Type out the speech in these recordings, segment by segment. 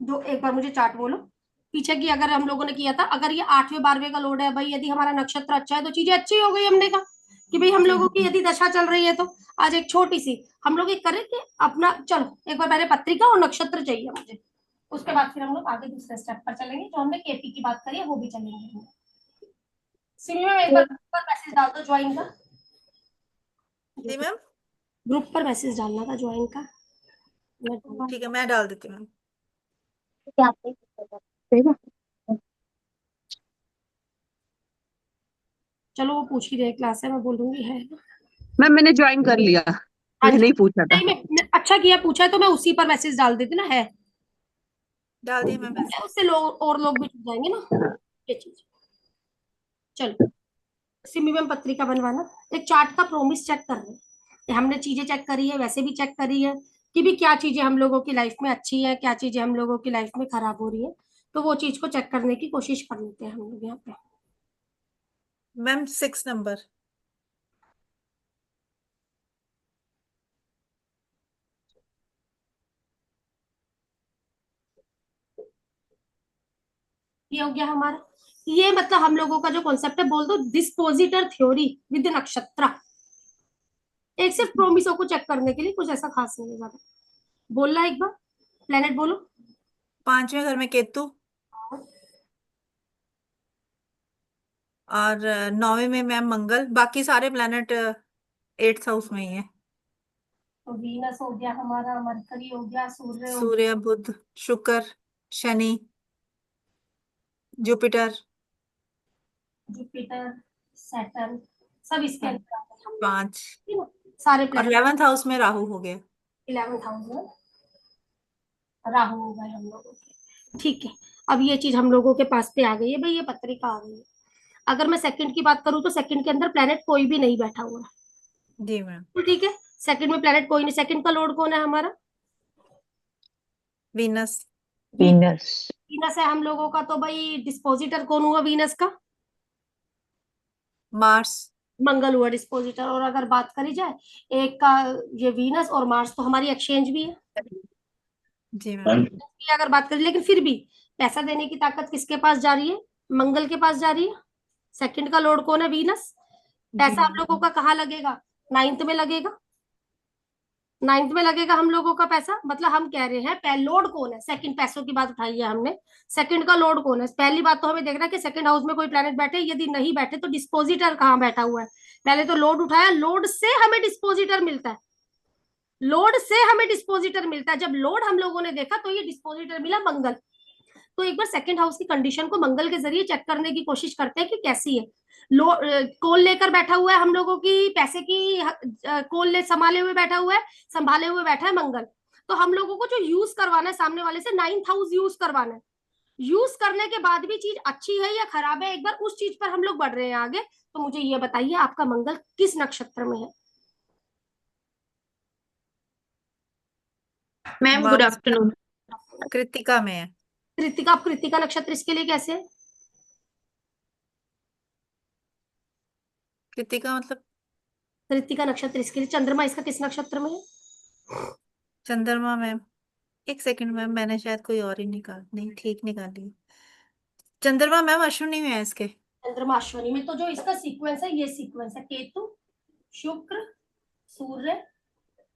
जो एक बार मुझे चार्ट बोलो पीछे की, अगर हम लोगों ने किया था, अगर ये 8वें 12वें का लोड है भाई, यदि हमारा नक्षत्र अच्छा है तो चीजें अच्छी हो गई। हमने कहा कि भाई हम जी लोगों की यदि दशा चल रही है तो आज एक छोटी सी हम लोग एक करें कि अपना, चलो एक बार पहले पत्रिका और नक्षत्र चाहिए मुझे, उसके बाद फिर हम लोग आगे दूसरे स्टेप पर चलेंगे। जो हमने केपी की बात करी है वो भी चलेंगे। सिमी में एक बार ग्रुप पर मैसेज डाल दो ज्वाइन का, जी मैम। ग्रुप पर मैसेज डालना था ज्वाइन का। ठीक है, मैं डाल देती हूँ मैम। चलो वो पूछ ही रहे क्लास है, मैं बोलूंगी है ना। मैम मैंने ज्वाइन कर लिया, हाँ जी, मैंने ही पूछा था। नहीं मैं अच्छा किया पूछा है, तो मैं उसी पर मैसेज डाल देती ना है। डाल दिया मैम मैसेज। उससे लोग और लोग भी जुड़ जाएंगे ना ये चीज। चलो सिमी में पत्रिका बनवाना, एक चार्ट का प्रोमिस चेक कर रहे हैं कि हमने चीजें चेक करी है, वैसे भी चेक करी है कि भी क्या चीजें हम लोगों की लाइफ में अच्छी है, क्या चीजें हम लोगों की लाइफ में खराब हो रही है। तो वो चीज को चेक करने की कोशिश कर लेते हैं हम लोग यहाँ पे। Ma'am 6 number. ये हो गया हमारा। ये मतलब हम लोगों का जो कॉन्सेप्ट है, बोल दो डिस्पोजिटर थ्योरी विद नक्षत्र। एक सिर्फ प्रोमिसो को चेक करने के लिए, कुछ ऐसा खास नहीं है ज्यादा। बोलना एक बार, प्लेनेट बोलो। 5वें घर में केतु, और 9वें में मैम मंगल। बाकी सारे प्लेनेट 8th हाउस में ही है। तो वीनस हो गया हमारा, मरकरी हो गया, सूर्य हो गया, सूर्य, बुध, शुक्र, शनि, जुपिटर। जुपिटर, सैटर्न, सब इसके हाँ, अंदर आते हैं हम लोग, 5। ठीक है ना। सारे और प्लेनेट 11th हाउस में राहु हो गया। 11th हाउस में राहु हो गए हम लोगों के, ठीक है। अब ये चीज हम लोगों के पास पे आ गई है भाई, ये पत्रिका आ गई है। अगर मैं सेकंड की बात करूं तो सेकंड के अंदर प्लेनेट कोई भी नहीं बैठा हुआ है, जी मैम। तो ठीक है। सेकंड में प्लेनेट कोई नहीं, सेकंड का लॉर्ड कौन है हमारा? वीनस। वीनस। वीनस है हम लोगों का, तो भाई डिस्पोजिटर कौन हुआ वीनस का? मार्स। मंगल हुआ डिस्पोजिटर। और अगर बात करी जाए एक का, ये वीनस और मार्स तो हमारी एक्सचेंज भी है, जी मैम। की अगर बात करें, लेकिन फिर भी पैसा देने की ताकत किसके पास जा रही है? मंगल के पास जा रही है। सेकंड का लॉर्ड कौन है? वीनस। जी पैसा हम मैम। लोगों का कहाँ लगेगा? नाइन्थ में लगेगा। नाइन्थ में लगेगा हम लोगों का पैसा, मतलब हम कह रहे हैं पहले लॉर्ड कौन है, सेकंड पैसों की बात उठाई है हमने। सेकंड का लॉर्ड कौन है? पहली बात तो हमें देखना कि सेकंड हाउस में कोई प्लैनेट बैठे, यदि नहीं बैठे तो डिस्पोजिटर कहाँ बैठा हुआ है। पहले तो लोड उठाया, लोड से हमें डिस्पोजिटर मिलता है, लोड से हमें डिस्पोजिटर मिलता है। जब लोड हम लोगों ने देखा तो ये डिस्पोजिटर मिला मंगल। तो एक बार सेकंड हाउस की कंडीशन को मंगल के जरिए चेक करने की कोशिश करते हैं कि कैसी है। लो कौन लेकर बैठा हुआ है हम लोगों की पैसे की, कौन ले संभाले हुए बैठा हुआ है, संभाले हुए बैठा है मंगल। तो हम लोगों को जो यूज करवाना है सामने वाले से, 9th हाउस यूज करवाना है। यूज करने के बाद भी चीज अच्छी है या खराब है, एक बार उस चीज पर हम लोग बढ़ रहे हैं आगे। तो मुझे ये बताइए आपका मंगल किस नक्षत्र में है? Ma'am good Mars afternoon. Kritika में है। कृतिका, आप कृतिका नक्षत्र इसके लिए कैसे है? कृतिका मतलब कृतिका नक्षत्र इसके लिए, चंद्रमा इसका किस नक्षत्र में है? चंद्रमा मैम। एक सेकंड मैम, मैंने शायद कोई और ही निकाल, नहीं ठीक निकाली। चंद्रमा मैम अश्विनी में है इसके। चंद्रमा अश्विनी में, तो जो इसका सीक्वेंस है ये सीक्वेंस है: केतु, शुक्र, सूर्य,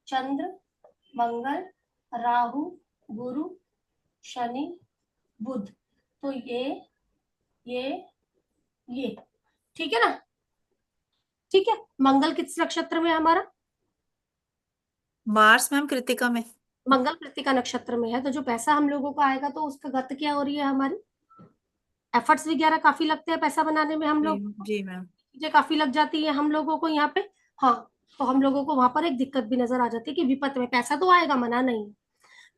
चंद्र, मंगल, राहु, गुरु, शनि, बुध। तो ये ये ठीक है ना? ठीक है। मंगल किस नक्षत्र में है हमारा? मार्स मैम कृतिका में। मंगल कृतिका नक्षत्र में है, तो जो पैसा हम लोगों को आएगा तो उसका गति क्या हो रही है हमारी? एफर्ट्स वगैरह काफी लगते हैं पैसा बनाने में हम जी। लोग, जी मैम। चीजें काफी लग जाती है हम लोगों को यहाँ पे। हाँ, तो हम लोगों को वहां पर एक दिक्कत भी नजर आ जाती है कि विपत में पैसा तो आएगा, मना नहीं है।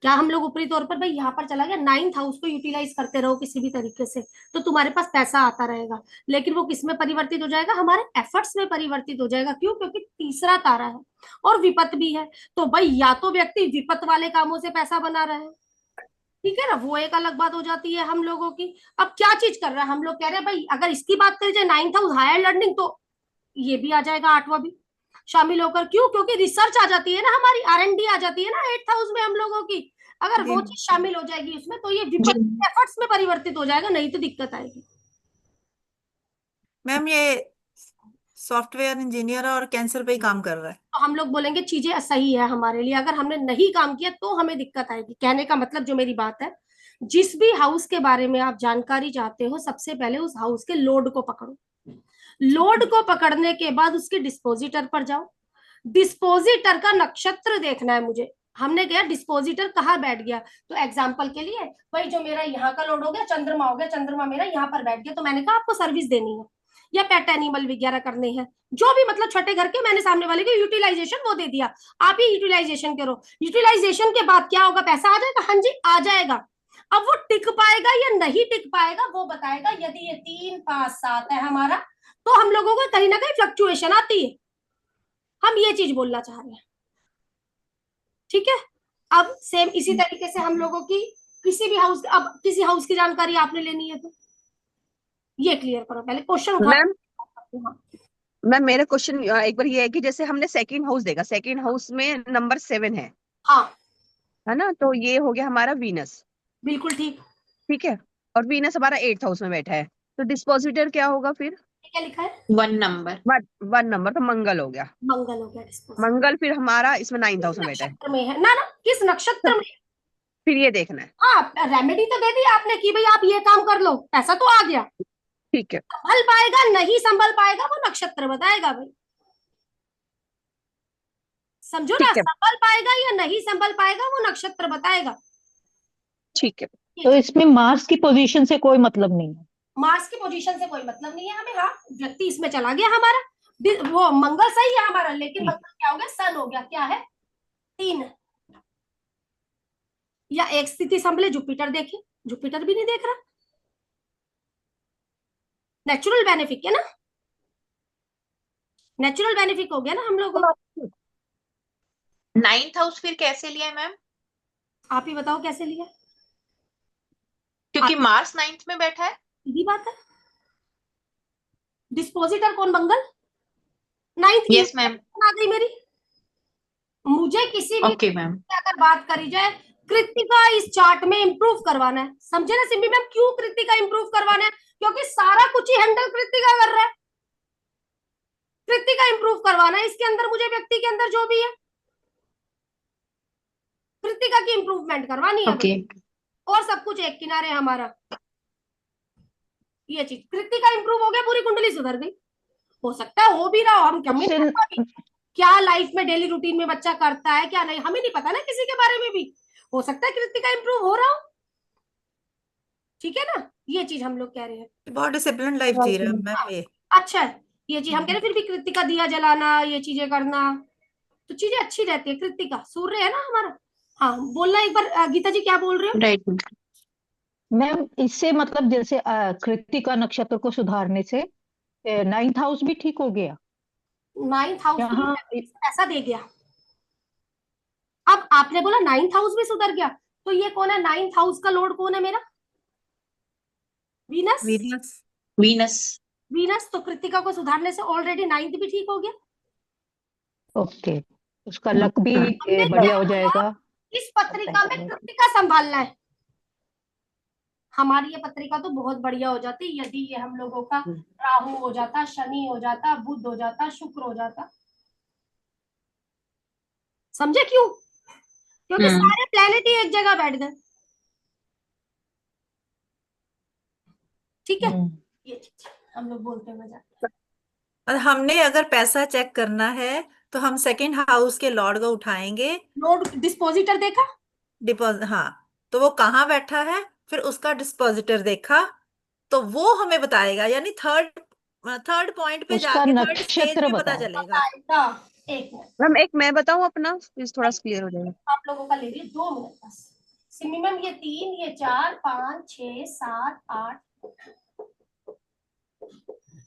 क्या हम लोग ऊपरी तौर पर भाई यहाँ पर चला गया, 9th हाउस को यूटिलाइज करते रहो किसी भी तरीके से, तो तुम्हारे पास पैसा आता रहेगा। लेकिन वो किस में परिवर्तित हो जाएगा? हमारे एफर्ट्स में परिवर्तित हो जाएगा। क्यों? क्योंकि तीसरा तारा है और विपत भी है। तो भाई या तो व्यक्ति विपत वाले कामों से पैसा बना रहा है, ठीक है ना, वो एक अलग बात हो जाती है हम लोगों की। अब क्या चीज कर रहा है, हम लोग कह रहे हैं भाई अगर इसकी बात करी जाए 9th हाउस हायर लर्निंग, तो ये भी आ जाएगा, 8वां भी शामिल होकर। क्यों? क्योंकि रिसर्च आ जाती है ना, हमारी R&D आ जाती है ना 8th हाउस में हम लोगों की। अगर वो जी चीज शामिल हो जाएगी उसमें तो ये जी विपरीत एफर्ट्स में परिवर्तित हो जाएगा, नहीं तो दिक्कत आएगी। मैम, ये सॉफ्टवेयर इंजीनियर और कैंसर पे ही काम कर रहा है। तो हम लोग बोलेंगे चीजें सही है हमारे लिए, अगर हमने नहीं काम किया तो हमें दिक्कत आएगी। कहने का मतलब जो मेरी बात है, जिस भी हाउस के बारे में आप जानकारी चाहते हो, सबसे पहले उस हाउस के लोड को पकड़ो। लोड को पकड़ने के बाद उसके डिस्पोजिटर पर जाओ। डिस्पोजिटर का नक्षत्र देखना है मुझे। हमने कहा डिस्पोजिटर कहाँ बैठ गया, तो एग्जाम्पल के लिए भाई जो मेरा यहाँ का लोड हो गया, चंद्रमा हो गया, चंद्रमा मेरा यहाँ पर बैठ गया, तो मैंने कहा आपको सर्विस देनी है या पेट एनिमल वगैरह करने हैं, जो भी मतलब छठे घर के, मैंने सामने वाले को यूटिलाइजेशन वो दे दिया, आप ही यूटिलाइजेशन करो। यूटिलाइजेशन के बाद क्या होगा, पैसा आ जाएगा, हाँ जी आ जाएगा। अब वो टिक पाएगा या नहीं टिक पाएगा वो बताएगा। यदि ये 3 5 7 है हमारा, तो हम लोगों को कहीं ना कहीं फ्लक्चुएशन आती है। हम ये चीज बोलना चाह रहे हैं, ठीक है। अब सेम इसी तरीके से हम लोगों की किसी भी हाउस, अब किसी हाउस की जानकारी आपने लेनी है तो ये क्लियर करो पहले, क्वेश्चन उठा। मैम हाँ मैम मेरा क्वेश्चन एक बार ये है कि जैसे हमने सेकंड हाउस देखा, सेकंड हाउस में नंबर 7 हाँ है ना, तो ये हो गया हमारा वीनस। बिल्कुल ठीक। ठीक है, और वीनस हमारा 8th हाउस में बैठा है, तो डिस्पोजिटर क्या होगा फिर? क्या लिखा है? 1 नंबर। 1 नंबर, तो मंगल हो गया। मंगल हो गया डिस्पोज। मंगल फिर हमारा इसमें 9th किस हाउस में बैठा है। नक्षत्र में है ना, ना किस नक्षत्र में? फिर ये देखना है। हाँ रेमेडी तो दे दी आपने कि भाई आप ये काम कर लो, पैसा तो आ गया। ठीक है। संभल पाएगा नहीं संभल पाएगा वो नक्षत्र बताएगा भाई, समझो ना, ठीक है। संभल पाएगा या नहीं संभल पाएगा वो नक्षत्र बताएगा। ठीक है। तो इसमें मार्स की पोजीशन से कोई मतलब नहीं है? मार्स की पोजीशन से कोई मतलब नहीं है हमें। हाँ व्यक्ति इसमें चला गया हमारा, वो मंगल सही है हमारा, लेकिन मंगल क्या हो गया, सन हो गया, क्या है 3। या एक स्थिति संभले जुपिटर देखे, जुपिटर भी नहीं देख रहा। नेचुरल बेनिफिट है ना, नेचुरल बेनिफिट हो गया ना हम लोगों को। 9th हाउस फिर कैसे लिया है मैम? आप ही बताओ कैसे लिया, क्योंकि मार्स 9th में बैठा है। सीधी बात है। डिस्पोजिटर कौन, मंगल। 9th की यस मैम। आ गई मेरी। मुझे किसी भी ओके मैम। अगर बात करी जाए, कृतिका इस चार्ट में इंप्रूव करवाना है, समझे ना सिम्बी मैम, क्यों कृतिका इंप्रूव करवाना है, क्योंकि सारा कुछ ही हैंडल कृतिका कर रहा है। कृतिका इंप्रूव करवाना है, इसके अंदर मुझे व्यक्ति के अंदर जो भी है कृतिका की इंप्रूवमेंट करवानी है ओके। और सब कुछ एक किनारे हमारा। ये चीज कृतिका इंप्रूव हो गया, पूरी कुंडली सुधर गई। हो सकता है हो भी रहा हो, हम कमी क्या लाइफ में डेली रूटीन में बच्चा करता है क्या नहीं हमें नहीं पता ना, किसी के बारे में भी हो सकता है कृतिका इंप्रूव हो रहा हो, ठीक है ना। ये चीज हम लोग कह रहे हैं। बहुत डिसिप्लिन लाइफ जी रहा है मैम ये। अच्छा है ये चीज हम कह रहे हैं, फिर भी कृतिका दिया जलाना ये चीजें करना तो चीजें अच्छी रहती है। कृतिका सूर्य है ना हमारा। हाँ बोलना एक बार, गीता जी क्या बोल रहे हो? राइट। मैम इससे मतलब जैसे कृत्तिका नक्षत्र को सुधारने से 9th हाउस भी ठीक हो गया 9th हाउस यहाँ? ऐसा दे गया। अब आपने बोला 9th हाउस भी सुधर गया, तो ये कौन है 9th हाउस का लॉर्ड कौन है मेरा? वीनस। वीनस। वीनस। वीनस तो कृतिका को सुधारने से ऑलरेडी 9th भी ठीक हो गया। ओके, उसका लक भी हमने बढ़िया हो क्या जाएगा। इस पत्रिका में कृतिका संभालना है, हमारी ये पत्रिका तो बहुत बढ़िया हो जाती यदि ये हम लोगों का राहु हो जाता, शनि हो जाता, बुध हो जाता, शुक्र हो जाता। समझे क्यों? क्योंकि सारे प्लेनेट ही एक जगह बैठ गए, ठीक है। ये चीज हम लोग बोलते हुए जाते हैं। और हमने अगर पैसा चेक करना है तो हम सेकंड हाउस के लॉर्ड को उठाएंगे। नोट डिस्पोजिटर देखा, डिपॉजिट, हाँ, तो वो कहाँ बैठा है, फिर उसका डिस्पोजिटर देखा, तो वो हमें बताएगा। यानी थर्ड थर्ड पॉइंट पे उसका जाके थर्ड स्टेज नक्षत्र पे पता बताएगा। चलेगा। बताएगा। एक मिनट मैम एक मैं बताऊं अपना, प्लीज थोड़ा सा क्लियर हो जाएगा। आप लोगों का ले रही 2 मिनट बस। सिमी मैम ये 3 ये 4 5 6 7 8।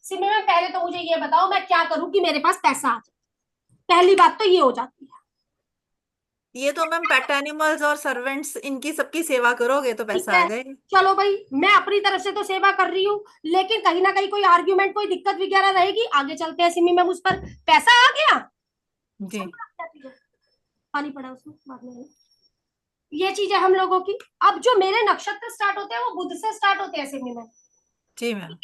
सिमी मैम पहले तो मुझे ये बताओ मैं क्या करूं कि मेरे पास पैसा आ जाए, पहली बात तो ये हो जाती है। ये तो मैम पेट एनिमल्स और सर्वेंट्स इनकी सबकी सेवा करोगे तो ठीक पैसा आ है जाएगा। चलो भाई, मैं अपनी तरफ से तो सेवा कर रही हूँ, लेकिन कहीं ना कहीं कोई आर्ग्यूमेंट कोई दिक्कत वगैरह रहेगी, आगे चलते हैं। सिमी मैम उस पर पैसा आ गया जी। पानी पड़ा उसमें बाद में। ये चीज है हम लोगों की। अब जो मेरे नक्षत्र स्टार्ट होते हैं वो बुध से स्टार्ट होते हैं सिमी में। जी मैम।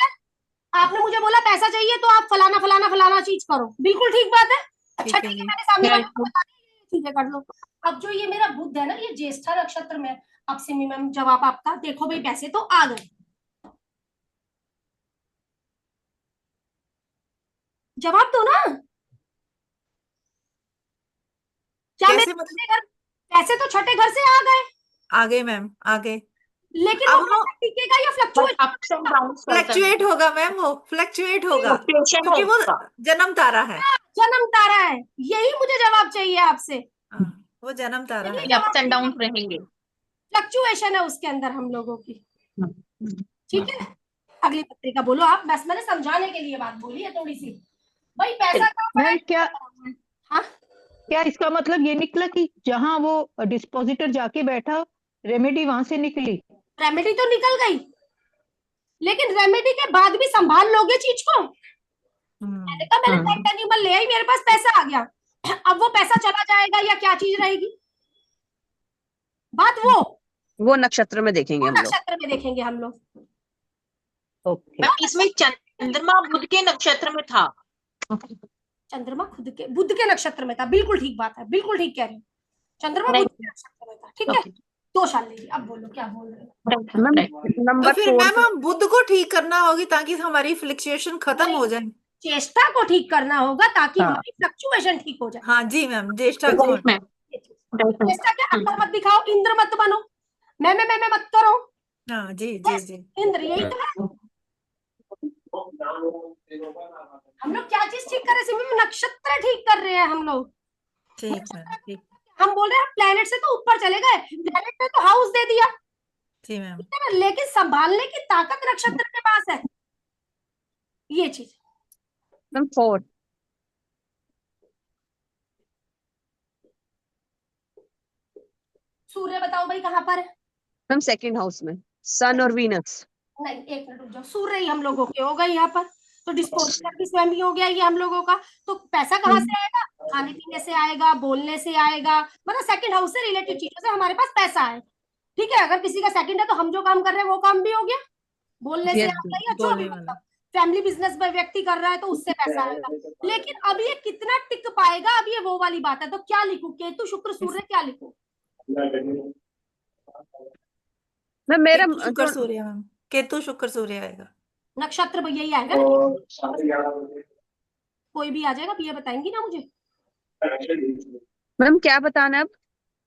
आपने मुझे बोला पैसा चाहिए तो आप फलाना फलाना फलाना चीज करो, बिल्कुल ठीक बात है। अच्छा ठीक है ठीक है, जी। मैंने सामने वाले को बिल्कुल। बता दिया, ये चीजें कर लो। अब जो ये मेरा बुध है ना, ये ज्येष्ठा नक्षत्र में है। अब सिमी मैम जवाब आपका देखो भाई, पैसे तो आ गए, जवाब दो ना। क्या मेरे कैसे मतलब? छठे घर, पैसे तो छठे घर से आ गए, आगे मैम, आगे। लेकिन अब वो वो पैसा टिकेगा या but fluctuate? Ups and downs कर सकते फ्लक्चुएट होगा मैम, वो फ्लक्चुएट होगा फ्लक्चुएशन क्योंकि वो होगा। जन्म तारा है। जन्म तारा है, यही मुझे जवाब चाहिए आपसे, हाँ, वो जन्म तारा यही है। जवाब अप्स एंड चाहिए। डाउन रहेंगे। फ्लक्चुएशन है उसके अंदर हम लोगों की, ठीक है। हम्म। अगली पत्रिका बोलो आप, बस मैंने समझाने के लिए बात बोली है थोड़ी सी। भाई पैसा कहाँ पड़ा है? मैम क्या हाँ, क्या इसका मतलब ये निकला कि जहां वो डिस्पोजिटर जाके बैठा, रेमेडी वहां से निकली? रेमेडी तो निकल गई, लेकिन रेमेडी के बाद भी संभाल लोगे चीज को? मैंने कहा मैंने हम्म। पेट एनिमल ले आई, मेरे पास पैसा आ गया, अब वो पैसा चला जाएगा या क्या चीज रहेगी? बात वो नक्षत्र में देखेंगे वो हम लोग। नक्षत्र में देखेंगे हम लोग। ओके। मैम इसमें चंद्रमा बुध के नक्षत्र में था। चंद्रमा खुद के बुध के नक्षत्र में था, बिल्कुल ठीक बात है, बिल्कुल ठीक कह रहे हो, चंद्रमा बुध के नहीं। नक्षत्र में था, ठीक है। 2 साल ले लिया, अब बोलो क्या बोल रहे हो? मैम तो नंबर फिर 4 मैम हम बुध को ठीक करना होगी ताकि हमारी फ्लक्चुएशन खत्म हो जाए। चेष्टा को ठीक करना होगा ताकि हाँ। हमारी फ्लक्चुएशन ठीक हो जाए। हाँ जी मैम, ज्येष्ठा को। Right ma'am. Right ma'am. चेष्टा क्या, अक्कर मत दिखाओ, इंद्र मत बनो, मैं मत करो, हाँ जी जी बस जी। इंद्र यही तो है। हम लोग क्या चीज ठीक कर रहे हैं सिमी में? नक्षत्र ठीक कर रहे हैं हम लोग। ठीक मैम, ठीक। हम बोल रहे हैं प्लेनेट से तो ऊपर चले गए, प्लेनेट ने तो हाउस दे दिया, जी मैम। ठीक है ना, लेकिन संभालने की ताकत नक्षत्र के पास है, ये चीज। मैम 4 सूर्य बताओ भाई कहाँ पर है? मैम सेकंड हाउस में, सन और वीनस। नहीं, एक मिनट रुक जाओ, सूर्य ही हम लोगों के हो गए यहाँ पर, तो डिस्पोजल भी स्वयं ही हो गया ये हम लोगों का। तो पैसा कहाँ से आएगा? खाने पीने से आएगा, बोलने से आएगा, मतलब सेकंड हाउस से रिलेटेड चीजों से हमारे पास पैसा है, ठीक है। अगर किसी का सेकंड है तो हम जो काम कर रहे हैं वो काम भी हो गया, बोलने से यस आ गया, जो भी बोलने वाला। मतलब फैमिली बिजनेस में व्यक्ति कर रहा है तो उससे पैसा आएगा। लेकिन अब ये कितना टिक पाएगा, अब ये वो वाली बात है। तो क्या लिखूं, केतु शुक्र सूर्य, क्या लिखूं? मैम मेरा केतु शुक्र जो सूर्य मैम, केतु शुक्र सूर्य आएगा। नक्षत्र भैया ही आएगा ना, कोई भी आ जाएगा, भैया बताएंगी ना मुझे। मैम क्या बताना है अब?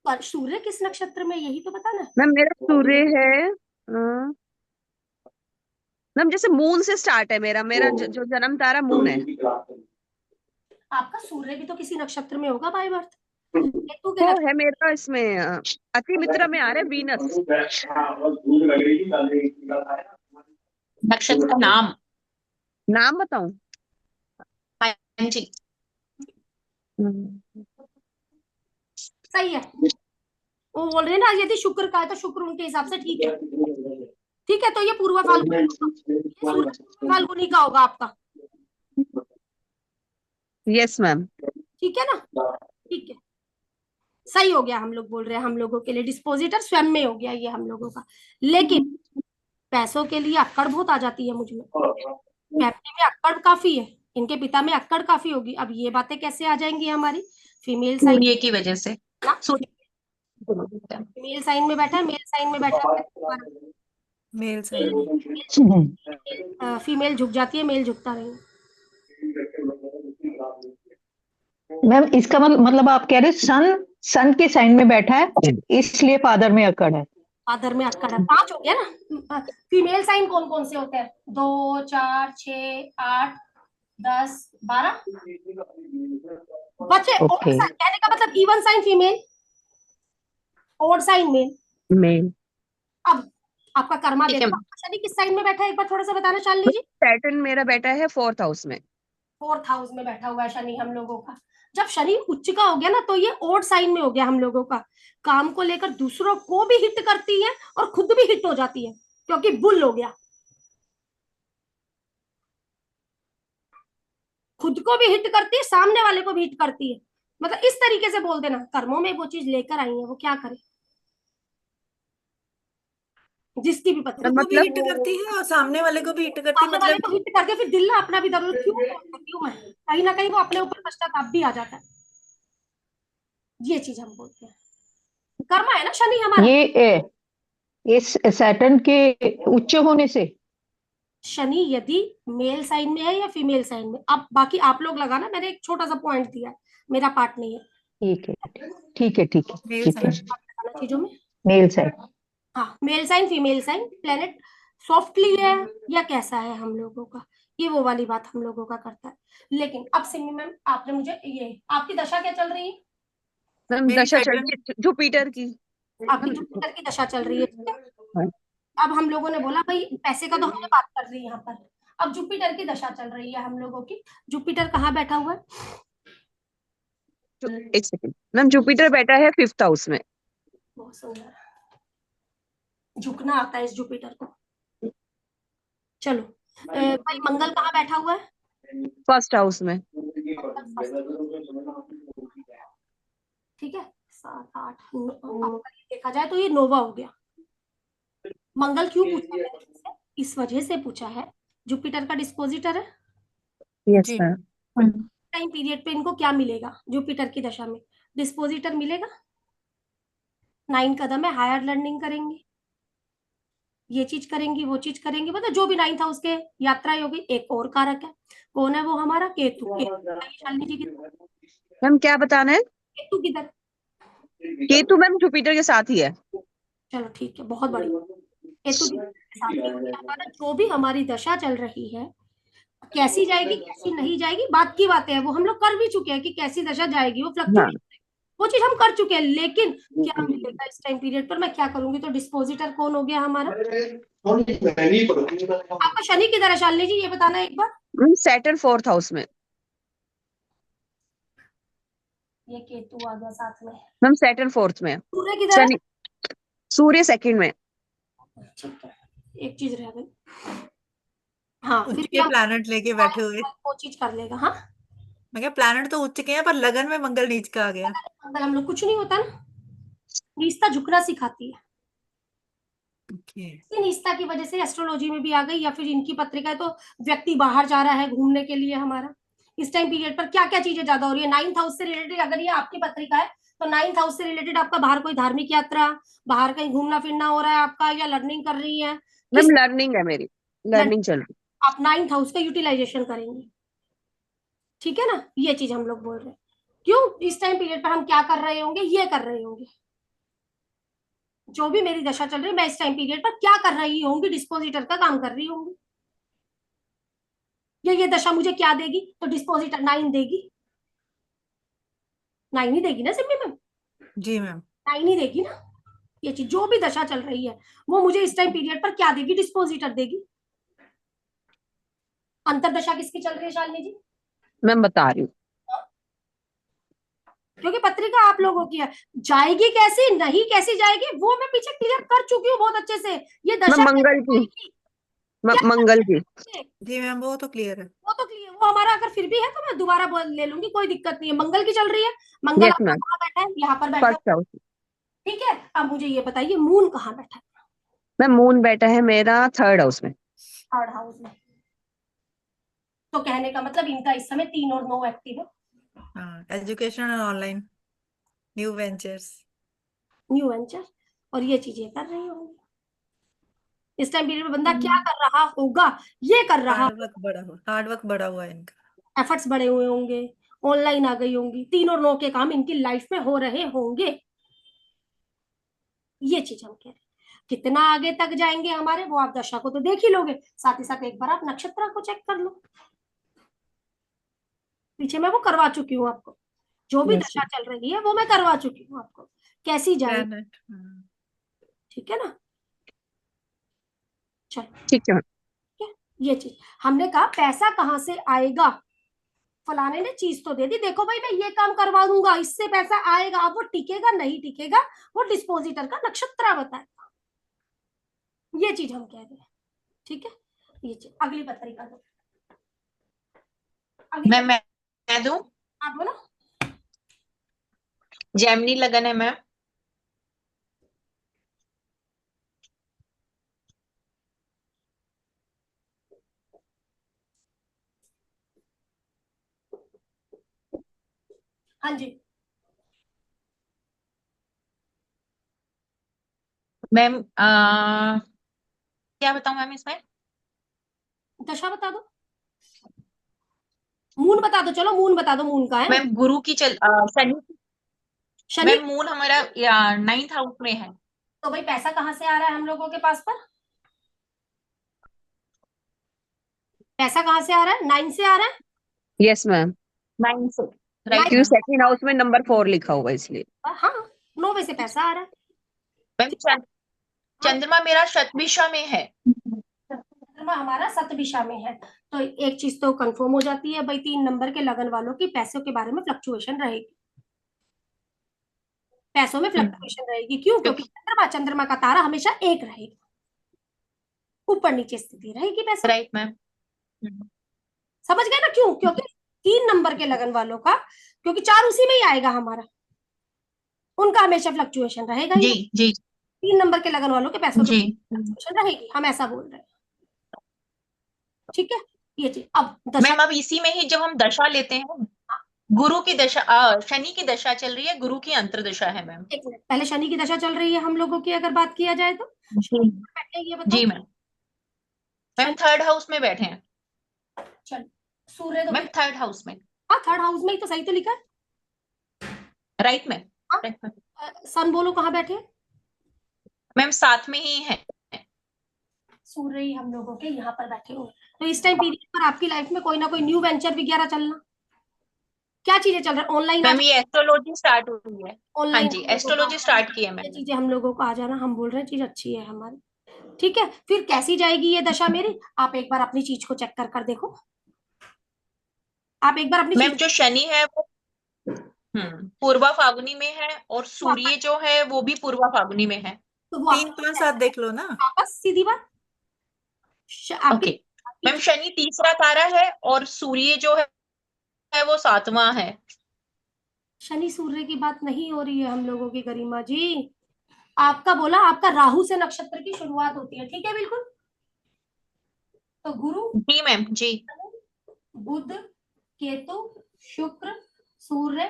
पर सूर्य किस नक्षत्र में, यही तो बताना है। मैम मेरा सूर्य है मैम जैसे मून से स्टार्ट है मेरा मेरा जो जन्म तारा मून है। आपका सूर्य भी तो किसी नक्षत्र में होगा बाय बर्थ, केतु के वो नक्षत्र। है मेरा इसमें अति मित्र में आ रहा है वीनस। नक्षत्र का नाम। नाम बताऊं? हाँ जी। सही है, वो बोल रहे हैं ना यदि शुक्र का है तो शुक्र उनके हिसाब से ठीक है, ठीक है। तो ये पूर्व फाल्गुनी, ये सूर्य पूर्व फाल्गुनी का होगा आपका, यस मैम। ठीक है ना, ठीक है, सही हो गया। हम लोग बोल रहे हैं हम लोगों के लिए डिस्पोजिटर स्वयं में हो गया ये हम लोगों का। लेकिन पैसों के लिए अक्कड़ बहुत आ जाती है मुझ में, फैमिली में अक्कड़ काफी है, इनके पिता में अक्कड़ काफी होगी। अब ये बातें कैसे आ जाएंगी हमारी? फीमेल साइन, सूर्य की वजह से। सूर्य। फीमेल साइन में बैठा है, मेल साइन में बैठा है, मेल साइन में। फीमेल झुक जाती है, मेल झुकता नहीं। मैम इसका मतलब आप कह रहे हैं सन सन के साइन में बैठा है इसलिए फादर में अकड़ है। फादर में अक्कड़ है, 5 हो गया ना। फीमेल साइन कौन कौन से होते हैं? 2, 4, 6, 8, 10, 12 बच्चे। ओके। कहने का मतलब even sign female, odd sign male. Male. अब आपका कर्मा ठीक देखो, है। आपका शनि किस साइन में बैठा है, एक बार थोड़ा सा बताना चाल लीजिए। सैटर्न मेरा बेटा है 4th हाउस में। 4th हाउस में बैठा हुआ है शनि हम लोगों का। जब शनि उच्च का हो गया ना तो ये ओड साइन में हो गया हम लोगों का। काम को लेकर दूसरों को भी हिट करती है और खुद भी हिट हो जाती है, क्योंकि बुल हो गया, खुद को भी हिट करती है, सामने वाले को भी हिट करती है। मतलब इस तरीके से बोल देना, कर्मों में वो चीज लेकर आई है, वो क्या करे। जिसकी भी पत्रिका खुद को भी मतलब हिट करती है और सामने वाले को भी हिट करती है, सामने वाले मतलब को हिट करके फिर दिल ना अपना भी दर्द क्यों क्यों मैं कहीं ना कहीं वो अपने ऊपर पश्चाताप भी आ जाता है। ये चीज हम बोलते हैं, कर्मा है ना शनि हमारा। इस सैटर्न के उच्च होने से। शनि यदि मेल साइन में है या फीमेल साइन में, अब बाकी आप लोग लगाना, मैंने एक छोटा सा पॉइंट दिया है, मेरा पार्ट नहीं है। ठीक है, ठीक है, ठीक है, मेल ठीक है। साइन। लगाना चीजों में। Male side. हाँ, male sign female sign, planet softly है या कैसा है हम लोगों का, ये वो वाली बात हम लोगों का करता है। लेकिन अब सिमी मैम आपने मुझे ये, आपकी दशा क्या चल रही है? मैम मेरी दशा चल सैटर्न। रही है जुपिटर की। आपकी मैम जुपिटर की दशा चल रही है, ठीक है। हाँ, अब हम लोगों ने बोला भाई पैसे का तो हमने बात कर ली यहाँ पर, अब जुपिटर की दशा चल रही है हम लोगों की। जुपिटर कहाँ बैठा हुआ है? एक सेकंड मैम, जुपिटर बैठा है 5th हाउस में। बहुत सुंदर, झुकना आता है इस जुपिटर को। चलो भाई मंगल कहाँ बैठा हुआ है? 1st हाउस में। मंगल first, ठीक है। 7 8 आपका ये देखा जाए तो ये नोवा हो गया। मंगल क्यों पूछा मैंने इससे? इस वजह से पूछा है, जुपिटर का डिस्पोजिटर है। यस जी। मैम। टाइम पीरियड पे इनको क्या मिलेगा जुपिटर की दशा में? डिस्पोजिटर मिलेगा। 9 कदम है, हायर लर्निंग करेंगे, ये चीज करेंगी वो चीज करेंगी, मतलब जो भी 9th हाउस के यात्रा होगी। एक और कारक है, कौन है वो? हमारा केतु। केतु बताइए शालिनी जी किधर? मैम क्या बताना है? केतु किधर? केतु मैम जुपिटर के साथ ही है। चलो ठीक है, बहुत बढ़िया। केतु जुपिटर के साथ ही होगी। हमारा जो भी हमारी दशा चल रही है, कैसी जाएगी कैसी नहीं जाएगी बात की बातें हैं, वो हम लोग कर भी चुके हैं कि कैसी दशा जाएगी, वो हाँ फ्लक्चुएट, वो चीज हम कर चुके हैं। लेकिन क्या मिलेगा इस टाइम पीरियड पर, मैं क्या करूंगी? तो डिस्पोजिटर कौन हो गया हमारा? आपका शनि किधर है शालिनी जी, ये बताना एक बार। मैम सैटर्न 4th हाउस में। ये केतु आ गया साथ में। मैम सैटर्न 4th में है। सूर्य किधर है? शनि, सूर्य 2nd में। ठीक है, एक चीज रह गई। हाँ फिर उच्च भी के हम प्लैनेट लेके बैठे हुए। वो चीज कर लेगा। हाँ, मैं क्या, प्लैनेट तो उच्च के हैं पर लगन में मंगल नीच का आ गया। अगर हम लोग कुछ नहीं होता ना, निस्ता झुकना सिखाती है। ओके। ये निस्ता की वजह से एस्ट्रोलॉजी में भी आ गई, या फिर इनकी पत्रिका है तो व्यक्ति बाहर जा रहा है घूमने के लिए हमारा। इस टाइम पीरियड पर क्या क्या चीजें ज्यादा हो रही है? 9th हाउस से रिलेटेड, अगर ये आपकी पत्रिका है तो 9th हाउस से रिलेटेड आपका बाहर कोई धार्मिक यात्रा, बाहर कहीं घूमना फिरना हो रहा है आपका, या लर्निंग कर रही है मैम किस? लर्निंग है मेरी, लर्निंग चल रही आप 9th हाउस का यूटिलाइजेशन करेंगे, ठीक है ना। ये चीज हम लोग बोल रहे हैं। क्यों? इस टाइम पीरियड पर हम क्या कर रहे होंगे? ये कर रहे होंगे, जो भी मेरी दशा चल रही है मैं इस टाइम पीरियड पर क्या कर रही होंगी? डिस्पोजिटर का काम कर रही होंगी। ये दशा मुझे क्या देगी? तो डिस्पोजिटर 9 देगी। 9 ही देगी ना सिम्मी मैम? जी मैम। 9 ही देगी ना। ये चीज जो भी दशा चल रही है वो मुझे इस टाइम पीरियड पर क्या देगी? डिस्पोजिटर देगी। अंतरदशा किसकी चल रही है शालिनी जी? मैं बता रही हूँ। क्योंकि पत्रिका आप लोगों की है, जाएगी कैसी नहीं कैसी जाएगी वो मैं पीछे क्लियर कर चुकी हूँ बहुत अच्छे से। ये मैं दशा मंगल की, क्या मंगल की। जी मैम, वो तो क्लियर है। वो तो क्लियर, वो हमारा अगर फिर भी है तो मैं दोबारा ले लूंगी, कोई दिक्कत नहीं है। मंगल की चल रही है, मंगल यस आपका मैम, कहाँ बैठा है? यहाँ पर बैठा है, 1st हाउस। ठीक है। अब मुझे ये बताइए मून कहाँ बैठा है? मैम मून बैठा है मेरा 3rd हाउस में। 3rd हाउस में। तो कहने का मतलब इनका इस समय 3 और 9 एक्टिव है। हाँ, एजुकेशन और online new ventures. New venture, और ये चीजें कर रही होंगी इस टाइम पीरियड में। बंदा क्या कर रहा होगा? ये कर रहा, हार्ड वर्क बढ़ा हुआ है इनका। एफर्ट्स बढ़े हुए होंगे, ऑनलाइन आ गई होंगी, 3 और 9 के काम इनकी लाइफ में हो रहे होंगे। ये चीज हम कह रहे हैं। कितना आगे तक जाएंगे हमारे, वो आप दशा को तो देख ही लोगे, साथ ही साथ एक बार आप नक्षत्र को चेक कर लो। पीछे मैं वो करवा चुकी हूँ आपको, जो भी यस दशा चल रही है वो मैं करवा चुकी हूँ आपको, कैसी जाएगी, प्लैनेट। ठीक है ना। चलो ठीक है मैम। ठीक है, ये चीज हमने कहा पैसा कहाँ से आएगा, फलाने ने चीज तो दे दी, देखो भाई मैं ये काम करवा दूंगा इससे पैसा आएगा। अब वो टिकेगा नहीं टिकेगा वो डिस्पोजिटर का नक्षत्र बताएगा। ये चीज हम कह रहे हैं, ठीक है। ये चीज अगली पत्रिका दो, अगली मैं दूं? आप बोलो। जेमिनी लगन है मैम। हाँ जी, मैम क्या बताऊं मैम इसमें? दशा बता दो, मून बता दो, चलो मून बता दो, मून का है मैम गुरु की शनि। शनि। मैम मून हमारा 9th हाउस में है। तो भाई पैसा कहाँ से आ रहा है हम लोगों के पास पर? पैसा कहाँ से आ रहा है? 9 से आ रहा है। यस मैम, 9 से, राइट क्योंकि मैम। सेकंड हाउस में नंबर 4 लिखा हुआ है इसलिए। हाँ, 9 में से पैसा आ रहा है। मैम चंद्रमा मेरा शतभिषा में है। चंद्रमा हमारा सतभिषा में है, तो एक चीज तो कंफर्म हो जाती है भाई, 3 नंबर के लगन वालों की पैसों के बारे में फ्लक्चुएशन रहेगी, पैसों में फ्लक्चुएशन रहेगी। क्यों? क्योंकि चंद्रमा का तारा हमेशा एक रहेगा, ऊपर नीचे स्थिति रहेगी पैसों। Right ma'am. समझ गए ना क्यों? क्योंकि 3 नंबर के लगन वालों का, क्योंकि 4 उसी में ही आएगा हमारा, उनका हमेशा फ्लक्चुएशन रहेगा ही। जी जी 3 नंबर के लगन वालों के पैसों की जी। फ्लक्चुएशन रहेगी, हम ऐसा बोल रहे हैं। ठीक है, ये चीज। अब दशा, मैम अब इसी में ही जब हम दशा लेते हैं, गुरु की दशा, शनि की दशा चल रही है, गुरु की अंतर्दशा है मैम। 1 मिनट, पहले शनि की दशा चल रही है हम लोगों की, अगर बात किया जाए तो जी बैठे ये बताओ। जी मैम। मैम 3rd हाउस में बैठे हैं। चलो, सूर्य तो मैम 3rd हाउस में, हाँ 3rd हाउस में ही तो, सही तो लिखा है। Right ma'am. हाँ, राइट मैम। सन बोलो कहाँ बैठे हैं? मैम साथ में ही है। सूर्य ही हम लोगों के यहाँ पर बैठे हुए हैं। तो इस टाइम पीरियड पर आपकी लाइफ में कोई ना कोई न्यू वेंचर वगैरह चलना, क्या चीजें चल रहा है? ऑनलाइन आ मैम ये एस्ट्रोलॉजी स्टार्ट हुई है। हाँ ऑनलाइन जी, हम लोगों को आ एस्ट्रोलॉजी जाना, स्टार्ट की है ये मैम। चीजें हम लोगों को आ जाना, हम बोल रहे हैं चीज अच्छी है हमारी। ठीक है, फिर कैसी जाएगी ये दशा मेरी? आप एक बार अपनी चीज को चेक कर देखो, आप एक बार अपनी मैम चीज जो शनि है वो पूर्वा फागुनी में है, और को सूर्य जो है वो भी पूर्वा फागुनी में है। तो वो 3 5 7 देख लो ना। वापस सीधी बात, आपकी ओके मैम, शनि तीसरा तारा है और सूर्य जो है वो 7वां है। शनि सूर्य की बात नहीं हो रही है हम लोगों की गरिमा जी, आपका बोला, आपका राहु से नक्षत्र की शुरुआत होती है, ठीक है बिल्कुल। तो गुरु, जी मैम जी। बुध, केतु, शुक्र, सूर्य,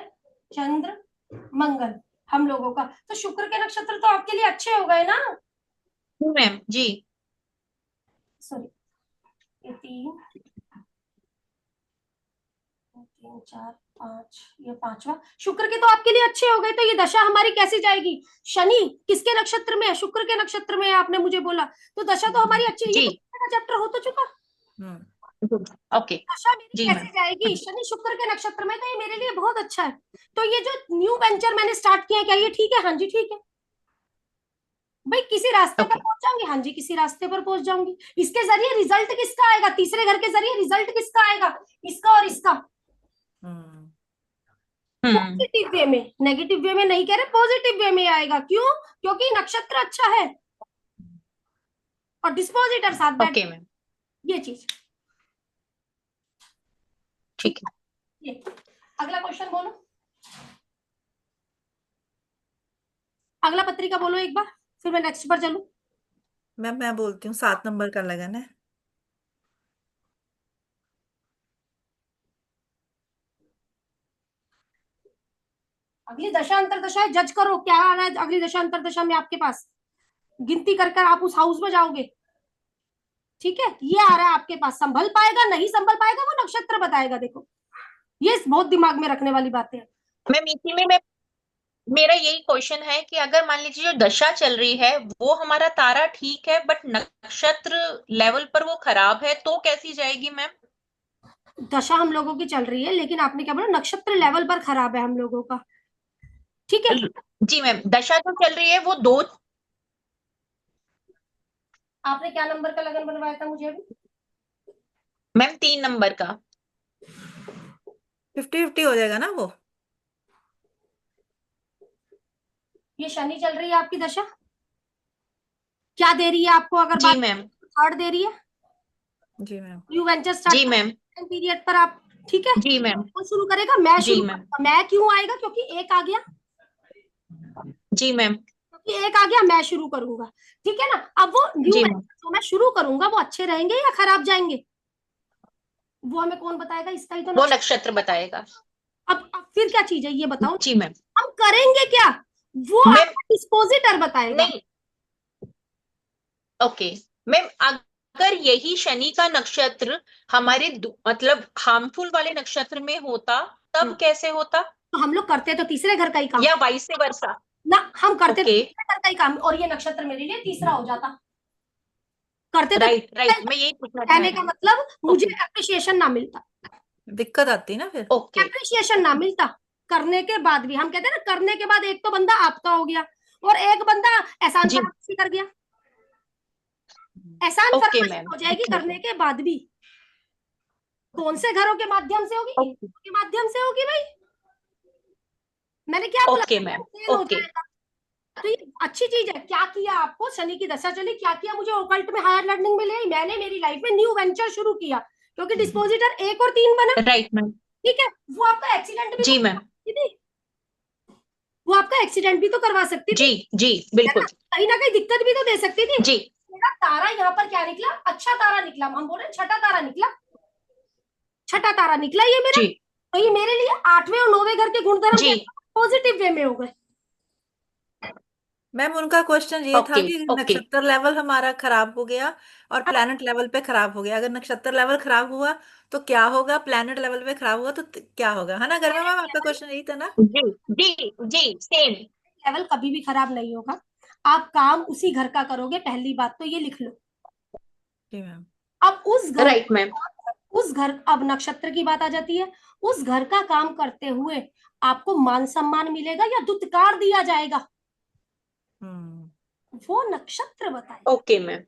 चंद्र, मंगल, हम लोगों का तो शुक्र के नक्षत्र तो आपके लिए अच्छे हो गए ना। जी मैम जी। सॉरी, ये 3 3 4 5, ये 5वां, शुक्र के तो आपके लिए अच्छे हो गए। तो ये दशा हमारी कैसी जाएगी? शनि किसके नक्षत्र में है? शुक्र के नक्षत्र में है, आपने मुझे बोला, तो दशा तो हमारी अच्छी है। ये जी तो चैप्टर हो तो चुका। ओके दशा मेरी जी कैसे मैम। जाएगी? शनि शुक्र के नक्षत्र में, तो ये मेरे लिए बहुत अच्छा है। तो ये जो न्यू वेंचर मैंने स्टार्ट किया, क्या ये ठीक है? हाँ जी ठीक है। भाई किसी रास्ते पर ओके पहुंच जाऊंगी, हाँ जी किसी रास्ते पर पहुंच जाऊंगी। इसके जरिए रिजल्ट किसका आएगा? तीसरे घर के जरिए रिजल्ट किसका आएगा? इसका और इसका। पॉजिटिव वे में, नेगेटिव वे में नहीं कह रहे, पॉजिटिव वे में आएगा। क्यों? क्योंकि नक्षत्र अच्छा है और डिस्पोजिटर साथ बैठ, ओके मैम ये चीज। ठीक है। ये अगला क्वेश्चन बोलो, अगला पत्रिका बोलो एक बार, फिर मैं नेक्स्ट पर चलूं। मैं बोलती हूँ 7 नंबर का लगन है। अगली दशा अंतरदशा है, जज करो क्या आ रहा है अगली दशा अंतरदशा में आपके पास, गिनती कर कर आप उस हाउस में जाओगे। ठीक है, ये आ रहा है आपके पास, संभल पाएगा नहीं संभल पाएगा वो नक्षत्र बताएगा। देखो ये बहुत दिमाग में रखने वाली बातें हैं। मैम इसी में मैं, मेरा यही क्वेश्चन है कि अगर मान लीजिए जो दशा चल रही है वो हमारा तारा ठीक है बट नक्षत्र लेवल पर वो खराब है, तो कैसी जाएगी मैम? दशा हम लोगों की चल रही है, लेकिन आपने क्या बोला? नक्षत्र लेवल पर खराब है हम लोगों का, ठीक है। जी मैम, दशा जो चल रही है वो 2। आपने क्या नंबर का लगन बनवाया था मुझे अभी? मैम 3 नंबर का। 50-50 हो जाएगा ना वो। ये शनि चल रही है आपकी दशा, क्या दे रही है आपको? अगर जी बात मैम। 3rd दे रही है, जी मैम। न्यू वेंचर जी स्टार्ट मैम। पीरियड पर आप, ठीक है। जी मैम। कौन शुरू करेगा? मैं जी शुरू मैम। करूंगा। मैं क्यों आएगा? क्योंकि एक आ गया, जी मैम। क्योंकि एक आ गया, मैं शुरू करूंगा। ठीक है ना। अब वो न्यू जी मैम। वेंचर जो मैं शुरू करूंगा वो अच्छे रहेंगे या खराब जाएंगे, वो हमें कौन बताएगा? इसका ही तो वो नक्षत्र। नक्षत्र बताएगा। अब फिर क्या चीज है ये बताओ, जी मैम। हम करेंगे क्या वो मैम आपका डिस्पोजिटर बताएगा। नहीं, ओके मैम, अगर यही शनि का नक्षत्र हमारे मतलब हार्मफुल वाले नक्षत्र में होता तब कैसे होता, तो हम लोग करते तो तीसरे घर का ही काम या वाइस वर्सा? ना, हम करते तो ओके, तीसरे घर का ही काम, और ये नक्षत्र मेरे लिए तीसरा हो जाता। करते तो राइट तीसरे का राइट, ही मैं यही पूछना काम। चाह कहने रही का हूँ। मतलब मुझे ओके एप्रिसिएशन ना मिलता, दिक्कत आती ना फिर। ओके एप्रिसिएशन ना मिलता करने के बाद भी। हम कहते हैं ना, करने के बाद एक तो बंदा आपका हो गया और एक बंदा एहसान जी, फरामोशी कर गया। एहसान ओके फरामोशी मैम, हो जाएगी करने के बाद भी। कौन से घरों के माध्यम से होगी? इन ओके के माध्यम से होगी भाई। मैंने क्या बोला? ओके मैम, फेल हो ओके जाएगा। तो ये अच्छी चीज है। क्या किया आपको, शनि की दशा चली, क्या किया, मुझे ओकल्ट में हायर लर्निंग में ले आई। मैंने मेरी लाइफ में न्यू वेंचर शुरू किया, क्योंकि डिस्पोजिटर 1 और 3 बना। Right ma'am. ठीक है, वो आपका एक्सीडेंट भी तो जी करवा मैम, सकती थी, वो आपका एक्सीडेंट भी तो करवा सकती जी थी, जी है बिल्कुल, ना? कहीं ना कहीं दिक्कत भी तो दे सकती थी। जी मेरा तारा यहाँ पर क्या निकला? अच्छा तारा निकला। हम बोल रहे हैं छठा तारा निकला, छठा तारा निकला ये मेरा। जी तो ये मेरे लिए 8वें और 9वें घर के गुणधर्म जी, पॉजिटिव वे में हो गए। मैम उनका क्वेश्चन ये था ओके कि ओके, नक्षत्र लेवल हमारा खराब हो गया और प्लैनेट लेवल पे खराब हो गया। अगर नक्षत्र लेवल खराब हुआ तो क्या होगा, प्लैनेट लेवल पे खराब हुआ तो क्या होगा, है ना गर्मा मैम? आपका क्वेश्चन यही था ना? जी जी जी सेम, लेवल कभी भी खराब नहीं होगा। आप काम उसी घर का करोगे, पहली बात तो ये लिख लो। जी मैम। अब उस घर राइट मैम, अब नक्षत्र की बात आ जाती है। उस घर का काम करते हुए आपको मान सम्मान मिलेगा या दुत्कार दिया जाएगा, वो नक्षत्र बताएगा। ओके मैम,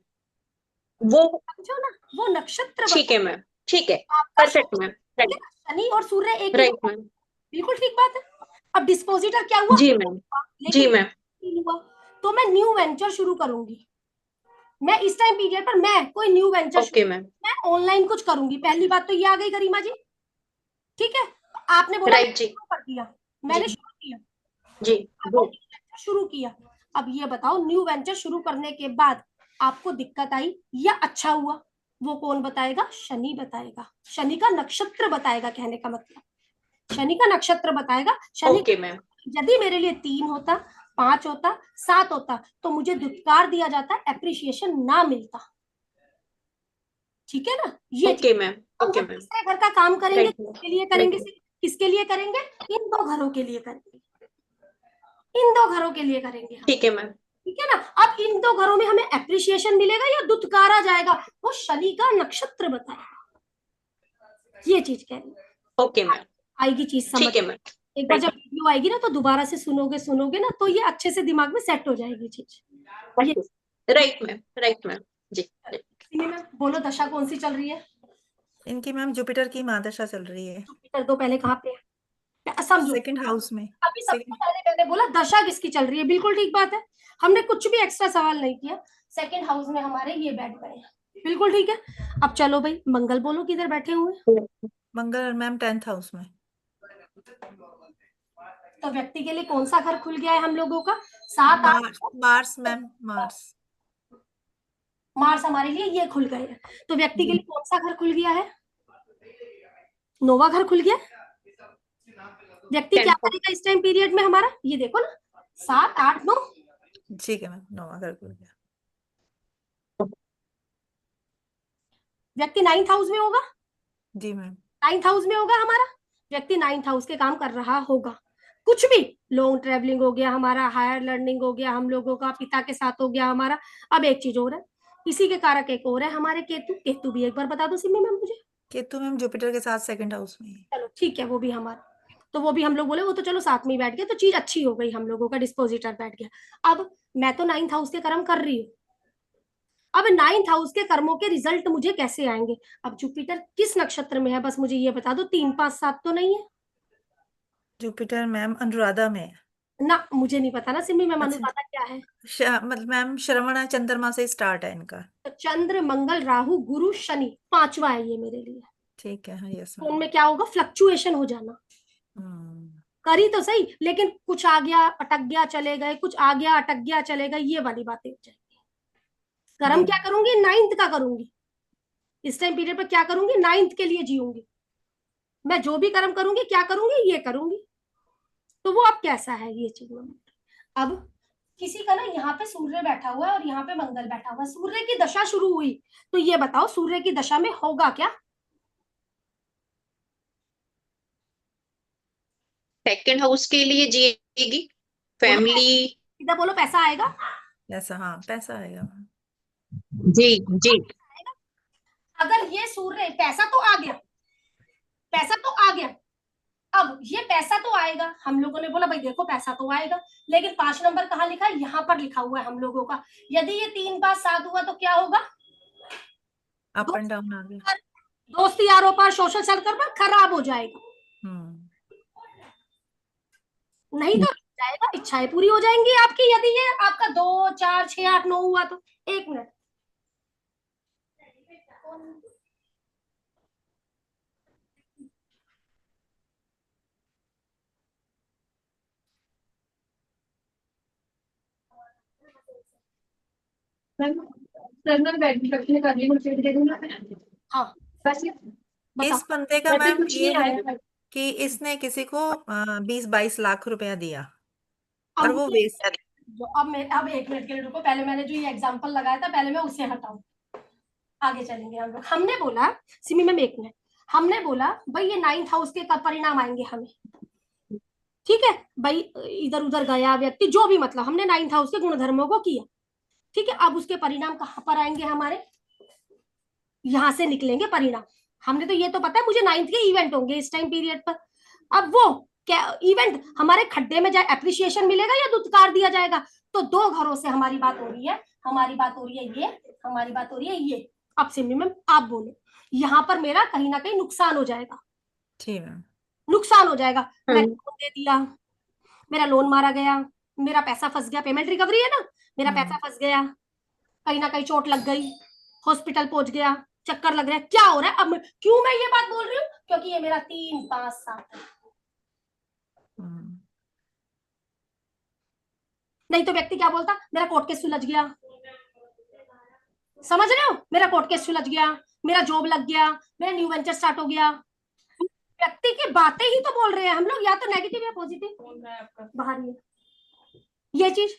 वो समझो ना, वो नक्षत्र ठीक है बताएगा। मैम, ठीक है, आपका परफेक्ट मैम, ठीक है राइट ना? शनि और सूर्य एक ही राइट जगह, मैम, बिल्कुल ठीक बात है। अब डिस्पोजिटर क्या हुआ? जी मैम, जी लेकिन मैम, नहीं हुआ, तो मैं न्यू वेंचर शुरू करूंगी। मैं इस टाइम पीरियड पर मैं कोई न्यू वेंचर ओके मैम, मैं ऑनलाइन कुछ करूंगी। पहली बात तो ये आ गई गरिमा जी। ठीक है, आपने बोला राइट जी शुरू कर दिया, जी मैंने शुरू किया, जी आपने जी, न्यू वेंचर शुरू किया। अब ये बताओ, न्यू वेंचर शुरू करने के बाद आपको दिक्कत आई या अच्छा हुआ, वो कौन बताएगा? शनि बताएगा। शनि का नक्षत्र बताएगा, कहने का मतलब शनि का नक्षत्र बताएगा। शनि ओके मैम, यदि मेरे लिए 3 होता, 5 होता, 7 होता, तो मुझे दुत्कार दिया जाता, एप्रिसिएशन ना मिलता। ठीक है ना? ये चीज ओके मैम, हम ओके जब मैम, तीसरे घर का काम करेंगे, राइट मैम, किसके लिए राइट करेंगे? मैम, किसके लिए करेंगे? इन 2 घरों के लिए करेंगे, इन 2 घरों के लिए करेंगे हम। ठीक है मैम, ठीक है ना? अब इन 2 घरों में हमें एप्रिसिएशन मिलेगा या दुत्कारा जाएगा, वो शनि का नक्षत्र बताएगा। ये चीज कह रही है। ओके मैम, आएगी चीज समझ। ठीक है मैम, एक बार राइट जब वीडियो आएगी ना, तो दोबारा से सुनोगे ना, तो ये अच्छे से दिमाग में सेट हो जाएगी चीज। ये राइट मैम, जी right। मैम बोलो, दशा कौन सी चल रही है? इनकी मैम जुपिटर की महादशा चल रही है, जुपिटर दो पहले कहाँ पे है, समझो। सेकंड हाउस में। अभी सबसे सेकंड, पहले मैंने बोला दशा किसकी चल रही है, बिल्कुल ठीक बात है। हमने कुछ भी एक्स्ट्रा सवाल नहीं किया। सेकंड हाउस में हमारे ये बैठ गए हैं, बिल्कुल ठीक है। अब चलो भाई, मंगल बोलो किधर बैठे हुए हैं। मंगल मैम 10th हाउस में। तो व्यक्ति के लिए कौन सा घर खुल गया है हम लोगों का? 7, 8। Mars ma'am, Mars. मार्स हमारे लिए ये खुल गए हैं। तो व्यक्ति के लिए कौन सा घर खुल गया है? नोवा घर खुल गया। व्यक्ति क्या करेगा इस टाइम पीरियड में हमारा? ये देखो ना, 7, 8, 9। ठीक है मैम, 9वां घर खुल गया। व्यक्ति 9th हाउस में होगा, जी मैम। 9th हाउस में होगा हमारा। व्यक्ति 9th हाउस के काम कर रहा होगा। कुछ भी, लॉन्ग ट्रेवलिंग हो गया हमारा, हायर लर्निंग हो गया हम लोगों का, पिता के साथ हो गया हमारा। अब एक चीज और है, इसी के कारक एक और है हमारे केतु। केतु भी एक बार बता दो सिमी मैम मुझे। केतु मैम जुपिटर के साथ सेकंड हाउस में ही है। चलो ठीक है, वो भी हमारा, तो वो भी हम लोग बोले, वो तो चलो साथ में ही बैठ गया, तो चीज अच्छी हो गई, हम लोगों का डिस्पोजिटर बैठ गया। अब मैं तो 9th हाउस के कर्म कर रही हूँ। अब 9th हाउस के कर्मों के रिजल्ट मुझे कैसे आएंगे? अब जुपिटर किस नक्षत्र में है, बस मुझे ये बता दो। 3, 5, 7 तो नहीं है जुपिटर मैम अनुराधा में है। ना? मुझे नहीं पता ना सिमी मैम, अच्छा, अनुराधा क्या है। मतलब मैम श्रवण चंद्रमा से स्टार्ट है इनका। तो चंद्र, मंगल, राहु, गुरु, शनि, 5वां है ये मेरे लिए। ठीक है, हाँ यस तो मैम। उनमें क्या होगा? फ्लक्चुएशन हो जाना। करी तो सही, लेकिन कुछ आ गया अटक गया चले गए, कुछ आ गया अटक गया चले गए, ये वाली बातें हो जाएंगी। कर्म क्या करूंगी? 9th का करूंगी। इस टाइम पीरियड पर क्या करूंगी? 9th के लिए जीऊंगी। मैं जो भी कर्म करूंगी क्या करूंगी, ये करूंगी। तो वो अब कैसा है ये चीज में। अब किसी का ना यहाँ पे सूर्य बैठा हुआ है और यहाँ पे मंगल बैठा हुआ है, सूर्य की दशा शुरू हुई, तो ये बताओ सूर्य की दशा में होगा क्या? सेकंड हाउस के लिए जिएगी, बोलो फैमिली। सीधा बोलो, पैसा आएगा? पैसा, हाँ पैसा आएगा। जी जी। अगर ये सूर्य, पैसा तो आ गया, पैसा तो आ गया, अब ये पैसा तो आएगा, हम लोगों ने बोला भाई देखो पैसा तो आएगा, लेकिन 5 नंबर कहाँ लिखा है? यहाँ पर लिखा हुआ है हम लोगों का। यदि ये 3 5 7 हुआ तो क्या होगा? अप एंड डाउन आ गया। दोस्ती यारों पर, सोशल सर्कल पर खराब हो जाएगा, नहीं तो जाएगा, इच्छाएं पूरी हो जाएंगी आपकी। यदि ये आपका 2 4 6 8 9 हुआ तो। 1 मिनट, हाँ इस बताओ। बंदे का मैम ये है कि इसने किसी को 20-22 लाख रुपया दिया और वो वेस्ट। अब 1 मिनट के लिए रुको, पहले मैंने जो ये एग्जांपल लगाया था पहले मैं उसे हटाऊं, आगे चलेंगे हम लोग। हमने बोला सिमी मैम 1 मिनट, हमने बोला भाई ये 9th हाउस के कब परिणाम आएंगे हमें, ठीक है भाई, इधर उधर गया व्यक्ति जो भी, मतलब हमने 9th हाउस के गुणधर्मों को किया, ठीक है। अब उसके परिणाम कहाँ पर आएंगे हमारे? यहां से निकलेंगे परिणाम। हमने तो ये तो पता है मुझे 9th के इवेंट होंगे इस टाइम पीरियड पर। अब वो क्या इवेंट हमारे खड्डे में जाए, एप्रिसिएशन मिलेगा या दुत्कार दिया जाएगा? तो 2 घरों से हमारी बात हो रही है, हमारी बात हो रही है ये, हमारी बात हो रही है ये। अब सिमी मैम आप बोलो, यहाँ पर मेरा कहीं ना कहीं नुकसान हो जाएगा, जी मैम। नुकसान हो जाएगा। मैंने लोन दे दिया, मेरा लोन मारा गया, मेरा पैसा फंस गया, पेमेंट रिकवरी है ना, मेरा पैसा फंस गया, कहीं ना कहीं चोट लग गई, हॉस्पिटल पहुंच गया, चक्कर लग रहा है, क्या हो रहा है? अब क्यों मैं ये बात बोल रही हूँ? क्योंकि ये मेरा 3 5 7 है। नहीं तो व्यक्ति क्या बोलता, मेरा कोर्ट केस सुलझ गया, समझ रहे हो, मेरा कोर्ट केस सुलझ गया, मेरा जॉब लग गया, मेरा न्यू वेंचर स्टार्ट हो गया। व्यक्ति की बातें ही तो बोल रहे हैं हम लोग, या तो नेगेटिव या पॉजिटिव बाहर ही ये चीज।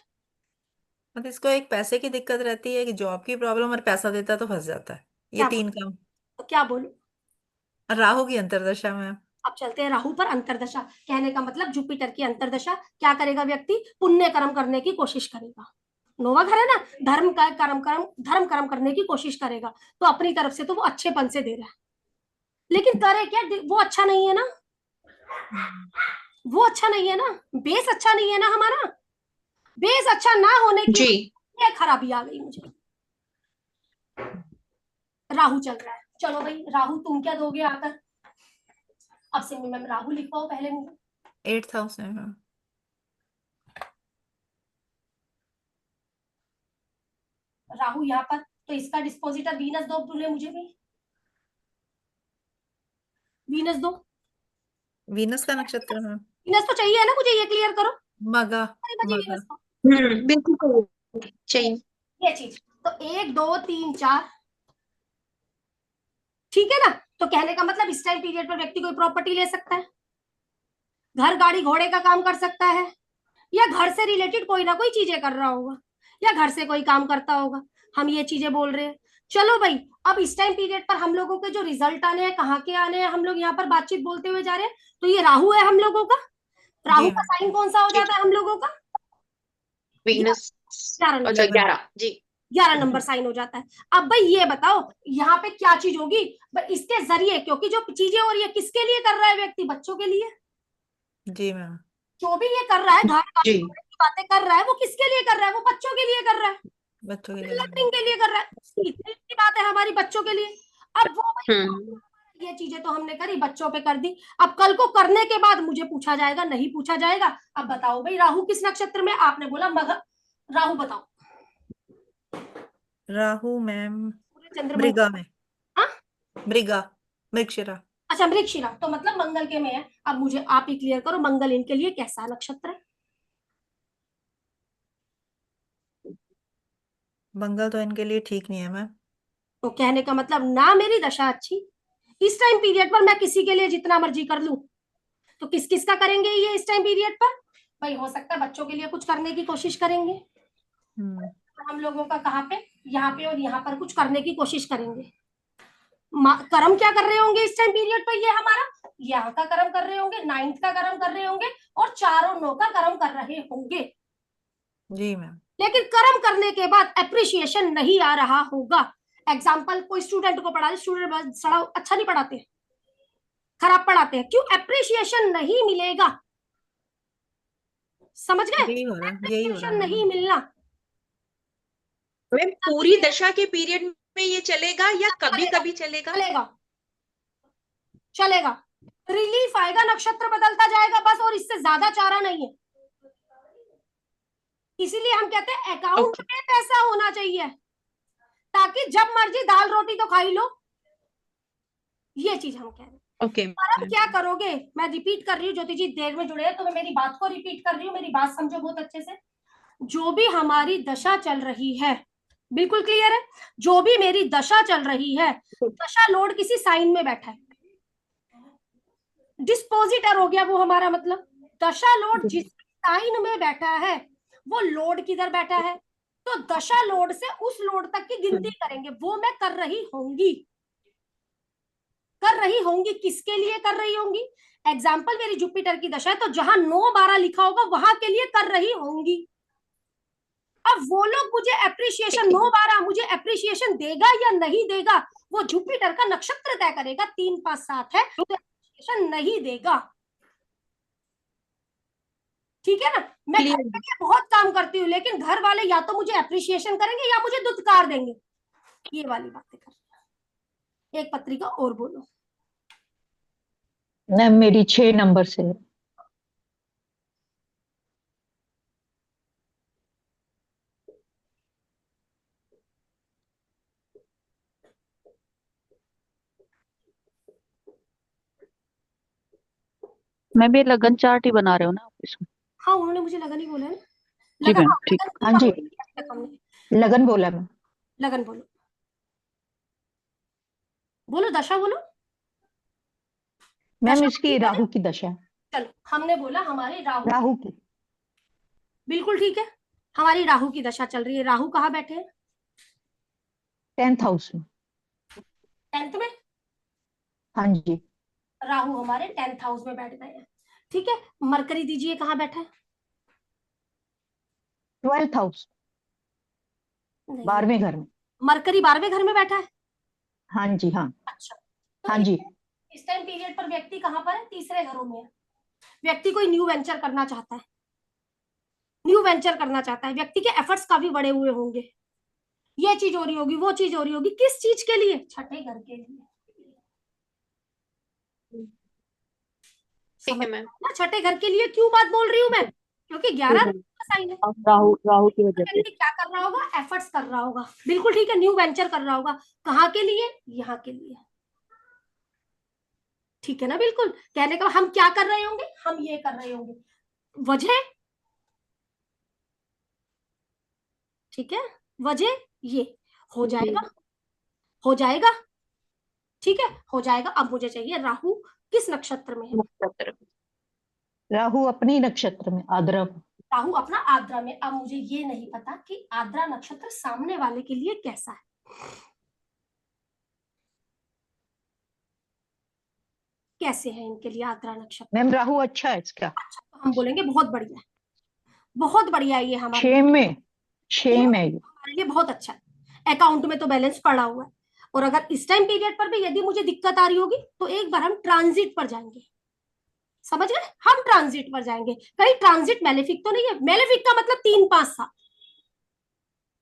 मतलब इसको एक पैसे की दिक्कत रहती है कि जॉब की प्रॉब्लम, और पैसा देता तो फंस जाता है, ये क्या 3 काम। तो क्या बोलूं? राहु की अंतर्दशा में। अब चलते हैं राहु पर अंतर्दशा। कहने का मतलब जुपिटर की अंतर्दशा क्या करेगा? व्यक्ति पुण्य कर्म करने की कोशिश करेगा, नोवा घर है ना, धर्म का धर्म कर्म करने की कोशिश करेगा, तो अपनी तरफ से तो वो अच्छेपन से दे रहा है, लेकिन करे क्या? वो अच्छा नहीं है ना, वो अच्छा नहीं है ना, बेस अच्छा नहीं है ना हमारा। बेस अच्छा ना होने की जी। ये खराबी आ गई मुझे। राहु चल रहा है, चलो भाई राहु तुम क्या दोगे आकर? अब से मैम राहु लिख पाओ पहले मुझे। 8th हाउस में मैम। राहु यहाँ पर, तो इसका डिस्पोजिटर वीनस दो बोले मुझे भी, वीनस दो। वीनस का नक्षत्र है वीनस तो चाहिए है ना मुझे, ये क्लियर करो। मगा। अरे बची मगा। वीनस को, बिल्कुल चाहिए। ये चीज तो 1 2 3 4, ठीक है ना। तो कहने का मतलब इस टाइम पीरियड पर व्यक्ति कोई प्रॉपर्टी ले सकता है, घर गाड़ी घोड़े का काम कर सकता है, या घर से रिलेटेड कोई ना कोई चीजें कर रहा होगा, या घर से कोई काम करता होगा, हम ये चीजें बोल रहे हैं। चलो भाई, अब इस टाइम पीरियड पर हम लोगों के जो रिजल्ट आने हैं, कहाँ के आने हैं, हम लोग यहाँ पर बातचीत बोलते हुए जा रहे हैं, तो ये राहु है हम लोगों का। राहु जी का मैम। साइन कौन सा हो जाता है हम लोगों का? वीनस। 11 अच्छा, नंबर, 11 जी। 11 नंबर साइन हो जाता है। अब भाई ये बताओ यहाँ पे क्या चीज होगी? इसके जरिए, क्योंकि जो चीजें हो रही है किसके लिए कर रहा है व्यक्ति? बच्चों के लिए। जी मैम। जो भी ये कर रहा है, घर जी। गाड़ी घोड़े की बातें कर रहा है, वो किसके लिए कर रहा है? वो बच्चों के लिए कर रहा है, बच्चों के लिए लर्निंग के लिए कर रहा है। इतनी सी बात है हमारी बच्चों के लिए। अब वो हम्म। ये चीजें तो हमने करी, बच्चों पे कर दी, अब कल को करने के बाद मुझे पूछा जाएगा, नहीं पूछा जाएगा। अब बताओ भाई राहु किस नक्षत्र में? आपने बोला मग, राहु बताओ। राहु मैम चंद्रमा, मृगा में। हाँ मृगा, मृगशिरा। अच्छा मृगशिरा, तो मतलब मंगल के में है। अब मुझे आप ही क्लियर करो, मंगल इनके लिए कैसा नक्षत्र है? मंगल तो इनके लिए ठीक नहीं है मैम। तो कहने का मतलब ना मेरी दशा अच्छी, इस टाइम पीरियड पर मैं किसी के लिए जितना मर्जी कर लूं, तो किस किस का करेंगे ये इस टाइम पीरियड पर? भाई हो सकता है बच्चों के लिए कुछ करने की कोशिश करेंगे, हम लोगों का कहाँ पे, यहाँ पे और यहाँ पर कुछ करने की कोशिश करेंगे। कर्म क्या कर रहे होंगे इस टाइम पीरियड पर? ये हमारा यहाँ का कर्म कर रहे होंगे, 9th का कर्म कर रहे होंगे, और 4 और 9 का कर्म कर रहे होंगे। जी मैम। लेकिन कर्म करने के बाद एप्रिसिएशन नहीं आ रहा होगा। एग्जाम्पल, कोई स्टूडेंट को पढ़ा, स्टूडेंट सड़ा अच्छा नहीं पढ़ाते, खराब पढ़ाते हैं, क्यों? एप्रिसिएशन नहीं मिलेगा। समझ गए? यही हो रहा है एप्रिसिएशन मैम। नहीं मिलना। मैम पूरी दशा के पीरियड में ये चलेगा या कभी कभी चलेगा? चलेगा, चलेगा, रिलीफ आएगा, नक्षत्र बदलता जाएगा बस, और इससे ज्यादा चारा नहीं है। इसीलिए हम कहते हैं अकाउंट में पैसा होना चाहिए, ताकि जब मर्जी दाल रोटी तो खा ही लो। ये चीज हम कह रहे हैं। ओके। और अब क्या करोगे, मैं रिपीट कर रही हूँ, ज्योति जी देर में जुड़े हैं तो मैं मेरी बात को रिपीट कर रही हूँ, मेरी बात समझो बहुत अच्छे से। जो भी हमारी दशा चल रही है, बिल्कुल क्लियर है, जो भी मेरी दशा चल रही है, दशा लॉर्ड किसी साइन में बैठा है, डिस्पोजिटर हो गया वो हमारा मतलब। दशा लॉर्ड जिस साइन में बैठा है वो लॉर्ड किधर बैठा है, तो दशा लॉर्ड से उस लॉर्ड तक की गिनती करेंगे, वो मैं कर रही होंगी। कर रही होंगी किसके लिए कर रही होंगी? एग्जाम्पल, मेरी जुपिटर की दशा है, तो जहां 9-12 लिखा होगा वहां के लिए कर रही होंगी। अब वो लोग मुझे एप्रिसिएशन 9-12 मुझे एप्रिसिएशन देगा या नहीं देगा, वो जुपिटर का नक्षत्र तय करेगा। 3, 5, 7 है तो एप्रिसिएशन नहीं देगा। ठीक है ना? मैं घर के लिए बहुत काम करती हूँ, लेकिन घर वाले या तो मुझे एप्रिसिएशन करेंगे या मुझे दुत्कार देंगे। ये वाली बातें कर। एक पत्रिका और बोलो। मैम मेरी 6 नंबर से है। मैं भी लगन चार्ट ही बना रहे हो ना आप इसमें? हाँ, उन्होंने मुझे लगन ही बोला है ना। जी लगन, मैम हाँ, ठीक। लगन हाँ जी, हमने लगन बोला मैं। लगन बोलो, बोलो दशा बोलो। मैम दशा इसकी बोली राहु की दशा है। चलो, हमने बोला हमारी राहु, राहु की। बिल्कुल ठीक है, हमारी राहु की दशा चल रही है। राहु कहाँ बैठे हैं? 10th हाउस में। 10th में। हाँ जी। राहु हमारे 10th हाउस में बैठ गए हैं। ठीक है, मरकरी दीजिए कहाँ बैठा है? 12th हाउस, नहीं, 12वें घर में। मरकरी 12वें घर में बैठा है। हाँ जी, हाँ अच्छा, तो हाँ जी। इस टाइम पीरियड पर व्यक्ति कहाँ पर है? तीसरे घरों में है। व्यक्ति कोई न्यू वेंचर करना चाहता है, न्यू वेंचर करना चाहता है, व्यक्ति के एफर्ट्स काफी बड़े हुए होंगे। ये चीज हो रही होगी, वो चीज हो रही होगी, किस चीज के लिए? छठे घर के लिए। ठीक है मैम। ना, छठे घर के लिए क्यों बात बोल रही हूँ मैं? क्योंकि 11 का साइन है। राहु की वजह से। व्यक्ति क्या कर रहा होगा? एफर्ट्स कर रहा होगा, बिल्कुल ठीक है, न्यू वेंचर कर रहा होगा। कहाँ के लिए? यहाँ के लिए। ठीक है ना? बिल्कुल, कहने का हम क्या कर रहे होंगे? हम ये कर रहे होंगे। वजह, ठीक है, वजह ये हो जाएगा, हो जाएगा, ठीक है, हो जाएगा। अब मुझे चाहिए राहु किस नक्षत्र में है? राहु अपनी नक्षत्र में, आद्रा में। राहु अपना आद्रा में। अब मुझे ये नहीं पता कि आद्रा नक्षत्र सामने वाले के लिए कैसा है। कैसे है इनके लिए आद्रा नक्षत्र? मैम राहु अच्छा है इसका। अच्छा, तो हम बोलेंगे बहुत बढ़िया है, बहुत बढ़िया है ये हमारे 6 में, 6 में ये। हमारे लिए बहुत अच्छा है। अकाउंट में तो बैलेंस पड़ा हुआ है। और अगर इस टाइम पीरियड पर भी यदि मुझे दिक्कत आ रही होगी तो एक बार हम ट्रांजिट पर जाएंगे। समझ गए? हम ट्रांजिट पर जाएंगे। कहीं ट्रांजिट मेलेफिक तो नहीं है? मेलेफिक का मतलब 3, 5, 7।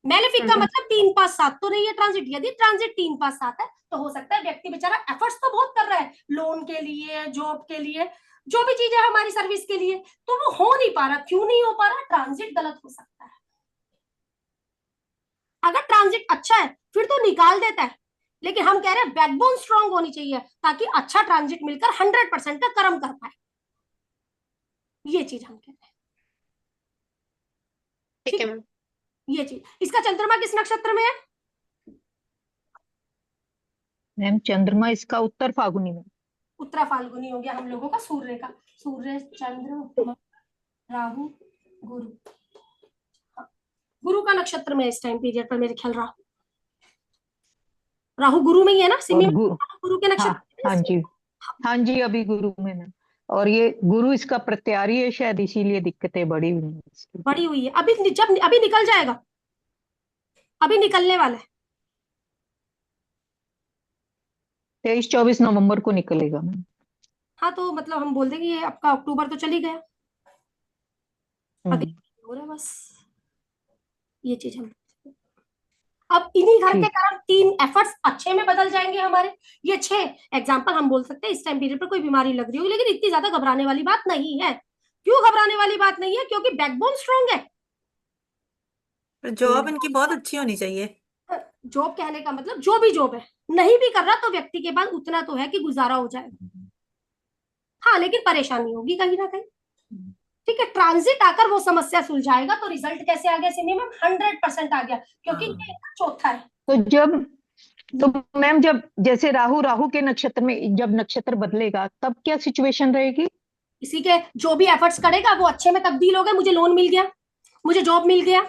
मेलेफिक का मतलब 3, 5, 7 तो नहीं है ट्रांजिट। यदि ट्रांजिट 3, 5, 7 है तो हो सकता है व्यक्ति बेचारा एफर्ट्स तो बहुत कर रहा है, लोन के लिए, जॉब के लिए, जो भी चीज है हमारी सर्विस के लिए, तो वो हो नहीं पा रहा। क्यों नहीं हो पा रहा? ट्रांजिट गलत हो सकता है। अगर ट्रांजिट अच्छा है फिर तो निकाल देता है, लेकिन हम कह रहे हैं बैकबोन स्ट्रांग होनी चाहिए ताकि अच्छा ट्रांजिट मिलकर 100% का कर्म कर पाए। ये चीज हम कह रहे हैं। ठीक है मैम। ये चीज, इसका चंद्रमा किस नक्षत्र में है? मैम चंद्रमा इसका उत्तर फाल्गुनी में। उत्तरा फाल्गुनी हो गया हम लोगों का सूर्य का। सूर्य, चंद्र, राहु, गुरु। हाँ, गुरु का नक्षत्र में इस टाइम पीरियड पर मेरे ख्याल राहु गुरु में ही है ना सिमी और में? गुरु के हाँ नक्षत्र हाँ जी, हाँ जी, अभी गुरु में मैम। और ये गुरु इसका प्रत्यारी है शायद, इसीलिए दिक्कतें बढ़ी हुई हैं इसकी। बड़ी हुई है। अभी निकल जाएगा, अभी निकलने वाला है। 23-24 नवंबर को निकलेगा मैम। हाँ, तो मतलब हम बोल देंगे ये आपका अक्टूबर तो चली गया, अभी हो रहा है बस ये चीज। हम अब इन्हीं घर के ठीक। कारण 3 एफर्ट्स अच्छे में बदल जाएंगे हमारे। ये 6 एग्जाम्पल हम बोल सकते हैं इस टाइम पीरियड पर कोई बीमारी लग रही हो, लेकिन इतनी ज्यादा घबराने वाली बात नहीं है। क्यों घबराने वाली बात नहीं है? क्योंकि बैकबोन स्ट्रांग है। जॉब इनकी बहुत अच्छी होनी चाहिए। जॉब कहने का मतलब जो भी जॉब है, नहीं भी कर रहा तो व्यक्ति के पास उतना तो है कि गुजारा हो जाएगा। हाँ, लेकिन परेशानी होगी कहीं ना कहीं। ठीक है, ट्रांजिट आकर वो समस्या सुलझाएगा। तो रिजल्ट कैसे आ गया सिमी मैम? 100% आ गया, क्योंकि ये चौथा है। तो मैम जब जैसे राहु के नक्षत्र में जब नक्षत्र बदलेगा तब क्या सिचुएशन रहेगी? किसी के जो भी एफर्ट्स करेगा वो अच्छे में तब्दील हो गए। मुझे लोन मिल गया, मुझे जॉब मिल गया,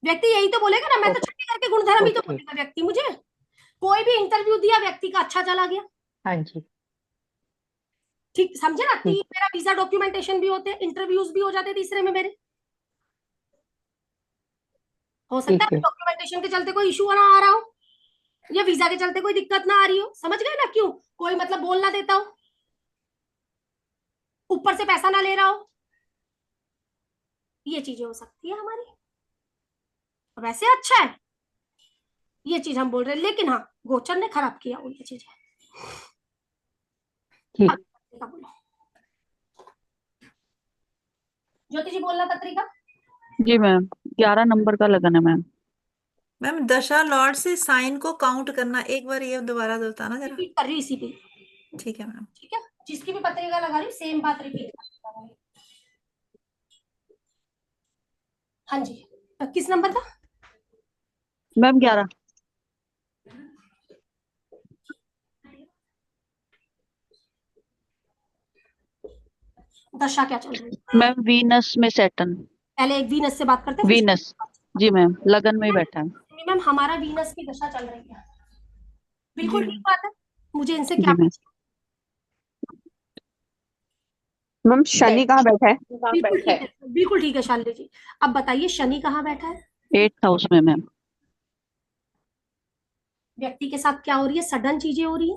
व्यक्ति यही तो बोलेगा ना। मैं तो छठे करके गुणधर्म ही तो बोलेगा व्यक्ति। मुझे कोई भी इंटरव्यू दिया, व्यक्ति का अच्छा चला गया। हाँ जी, ठीक समझे ना? मेरा वीजा डॉक्यूमेंटेशन भी होते, इंटरव्यूज भी हो जाते तीसरे में मेरे। हो सकता है डॉक्यूमेंटेशन के चलते कोई इशू ना आ रहा हो, या वीजा के चलते कोई दिक्कत ना आ रही हो। समझ गए ना? क्यों कोई मतलब बोल ना देता हो, ऊपर से पैसा ना ले रहा हो, ये चीजें हो सकती है हमारी। वैसे अच्छा है ये चीज हम बोल रहे हैं, लेकिन हाँ गोचर ने खराब किया वो ये चीज। ज्योति जी बोलना पत्रिका। जी मैम 11 नंबर का लगन है मैम। मैम दशा लॉर्ड से साइन को काउंट करना, एक बार ये दोबारा बताना जरा। रिपीट कर रही इसी पे। ठीक है मैम। ठीक है, जिसकी भी पत्रिका लगा रही सेम बात रिपीट कर रही। हाँ जी, किस नंबर था मैम 11। दशा क्या चल रही है? मैम वीनस में सैटर्न। पहले एक वीनस से बात करते हैं। वीनस जी मैम लगन में ही बैठा है। मैम हमारा वीनस की दशा चल रही है, बिल्कुल ठीक बात है। मुझे इनसे जी क्या मैम। मैम शनि कहाँ बैठा है? बिल्कुल ठीक है, बिल्कुल ठीक है शालिनी जी। अब बताइए शनि कहाँ बैठा है? 8th हाउस में मैम। व्यक्ति के साथ क्या हो रही है? सडन चीजें हो रही है।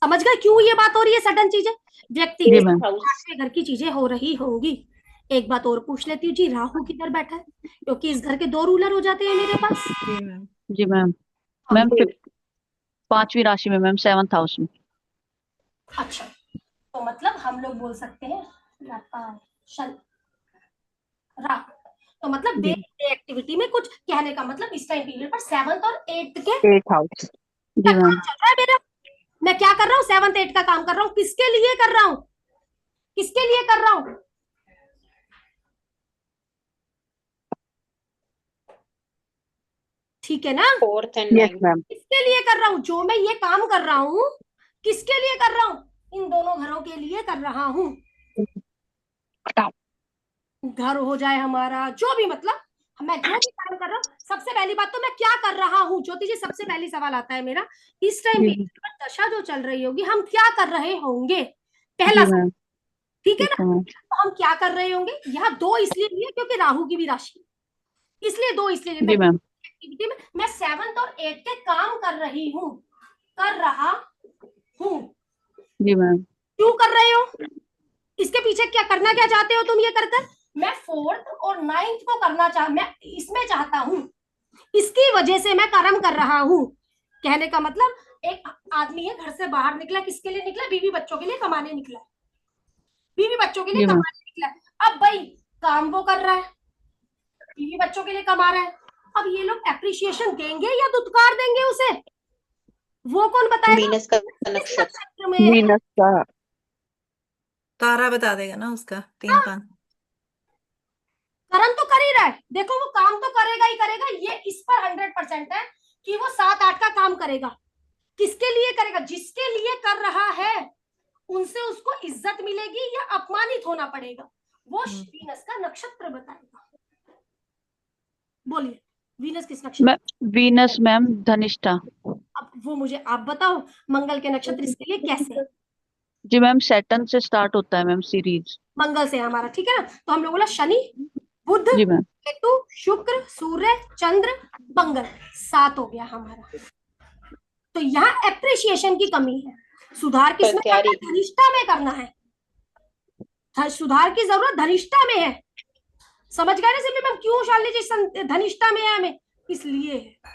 समझ गए क्यों ये बात हो रही है? सडन चीजें व्यक्ति जी के मैम। साथ घर की चीजें हो रही होंगी। एक बात और पूछ लेती हूँ जी, राहु किधर बैठा है? क्योंकि इस घर के 2 रूलर हो जाते हैं मेरे पास। जी मैम। जी मैम। मैम 5वीं राशि में मैम 7th हाउस में। अच्छा, तो मतलब हम लोग बोल सकते हैं राहु, तो मतलब डे एक्टिविटी में कुछ कहने का मतलब इस टाइम पीरियड पर 7th और 8th के 8th हाउस। जी मैम। चल रहा है मेरा। मैं क्या कर रहा हूँ? 7th 8th का काम कर रहा हूँ। किसके लिए कर रहा हूँ? किसके लिए कर रहा हूँ? ठीक है ना? 4th and 9th। मैम। किसके लिए कर रहा हूँ? जो मैं ये काम कर रहा हूँ किसके लिए कर रहा हूँ? इन दोनों घरों के लिए कर रहा हूँ। घर हो जाए हमारा, जो भी मतलब मैं जो भी काम कर रहा हूँ। सबसे पहली बात तो मैं क्या कर रहा हूँ ज्योति जी? सबसे पहली सवाल आता है मेरा, इस टाइम पर दशा जो चल रही होगी हम क्या कर रहे होंगे? पहला सवाल। ठीक है ना? तो हम क्या कर रहे होंगे? यहाँ 2 इसलिए लिए क्योंकि राहु की भी राशि, इसलिए 2 इसलिए एक्टिविटी में मैं 7th और 8th के काम कर रही हूँ, कर रहा हूँ। जी मैम। क्यों कर रहे हो? इसके पीछे क्या करना, क्या चाहते हो तुम ये कर? मैं 4th और 9th को करना मैं इसमें चाहता हूँ, इसकी वजह से मैं कर्म कर रहा हूँ। कहने का मतलब एक आदमी है, घर से बाहर निकला, किसके लिए निकला? बीवी बच्चों के लिए कमाने निकला, बीवी बच्चों के लिए कमाने निकला। अब भाई काम वो कर रहा है, बीवी बच्चों के लिए कमा रहा है। अब ये लोग एप्रिशिएशन देंगे या दुत्कार देंगे उसे? वो कौन बताएगा? वीनस का नक्षत्र में वीनस का तारा बता देगा ना उसका 3-5। कर्म तो कर ही रहा है, देखो वो काम तो करेगा ही करेगा। ये इस पर 100% है कि वो 7-8 का काम करेगा। किसके लिए करेगा? जिसके लिए कर रहा है उनसे उसको इज्जत मिलेगी या अपमानित होना पड़ेगा, वो वीनस का नक्षत्र बताएगा। बोलिए, वीनस किस नक्षत्र? Venus ma'am Dhanishtha. अब वो मुझे आप बताओ, मंगल के नक्षत्र इसके लिए कैसे? जी मैम सैटर्न से स्टार्ट होता है मैम सीरीज। मंगल से हमारा, ठीक है ना। तो हम लोग बोला शनि, बुध, जी मैम। केतु, शुक्र, सूर्य, चंद्र, मंगल, 7 हो गया हमारा। तो यहाँ एप्रिसिएशन की कमी है। सुधार किसमें करना है? धनिष्ठा में करना है। सुधार की जरूरत धनिष्ठा में है। समझ गए ना सिर्फ मैम क्यों शालिनी जी धनिष्ठा में है हमें? इसलिए है।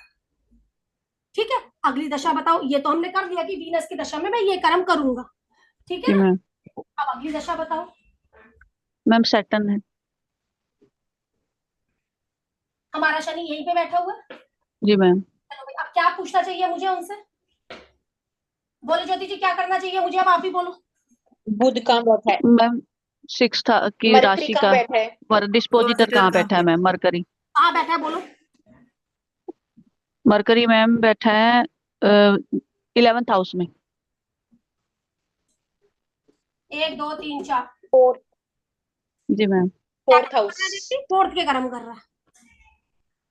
ठीक है, अगली दशा बताओ। ये तो हमने कर दिया कि वीनस की दशा में मैं ये कर्म करूंगा, ठीक है जी ना। मैम। अब अगली दशा बताओ। मैम सैटर्न है। हमारा शनि यहीं पे बैठा हुआ है। जी मैम। चलो भाई, अब क्या पूछना चाहिए मुझे उनसे? बोलो ज्योति जी, क्या करना चाहिए मुझे? अब आप ही बोलो। बुध कहाँ बैठा है? मैम 6 की मरकरी राशि कहाँ का बैठा है? डिस्पोजिटर कहाँ बैठा है मैम? मरकरी। कहाँ बैठा है बोलो? मरकरी मैम बैठा है 11th हाउस में। 1 2 3 4 फोर्थ। जी मैम। Fourth house. फोर्थ के कर्म कर रहा है,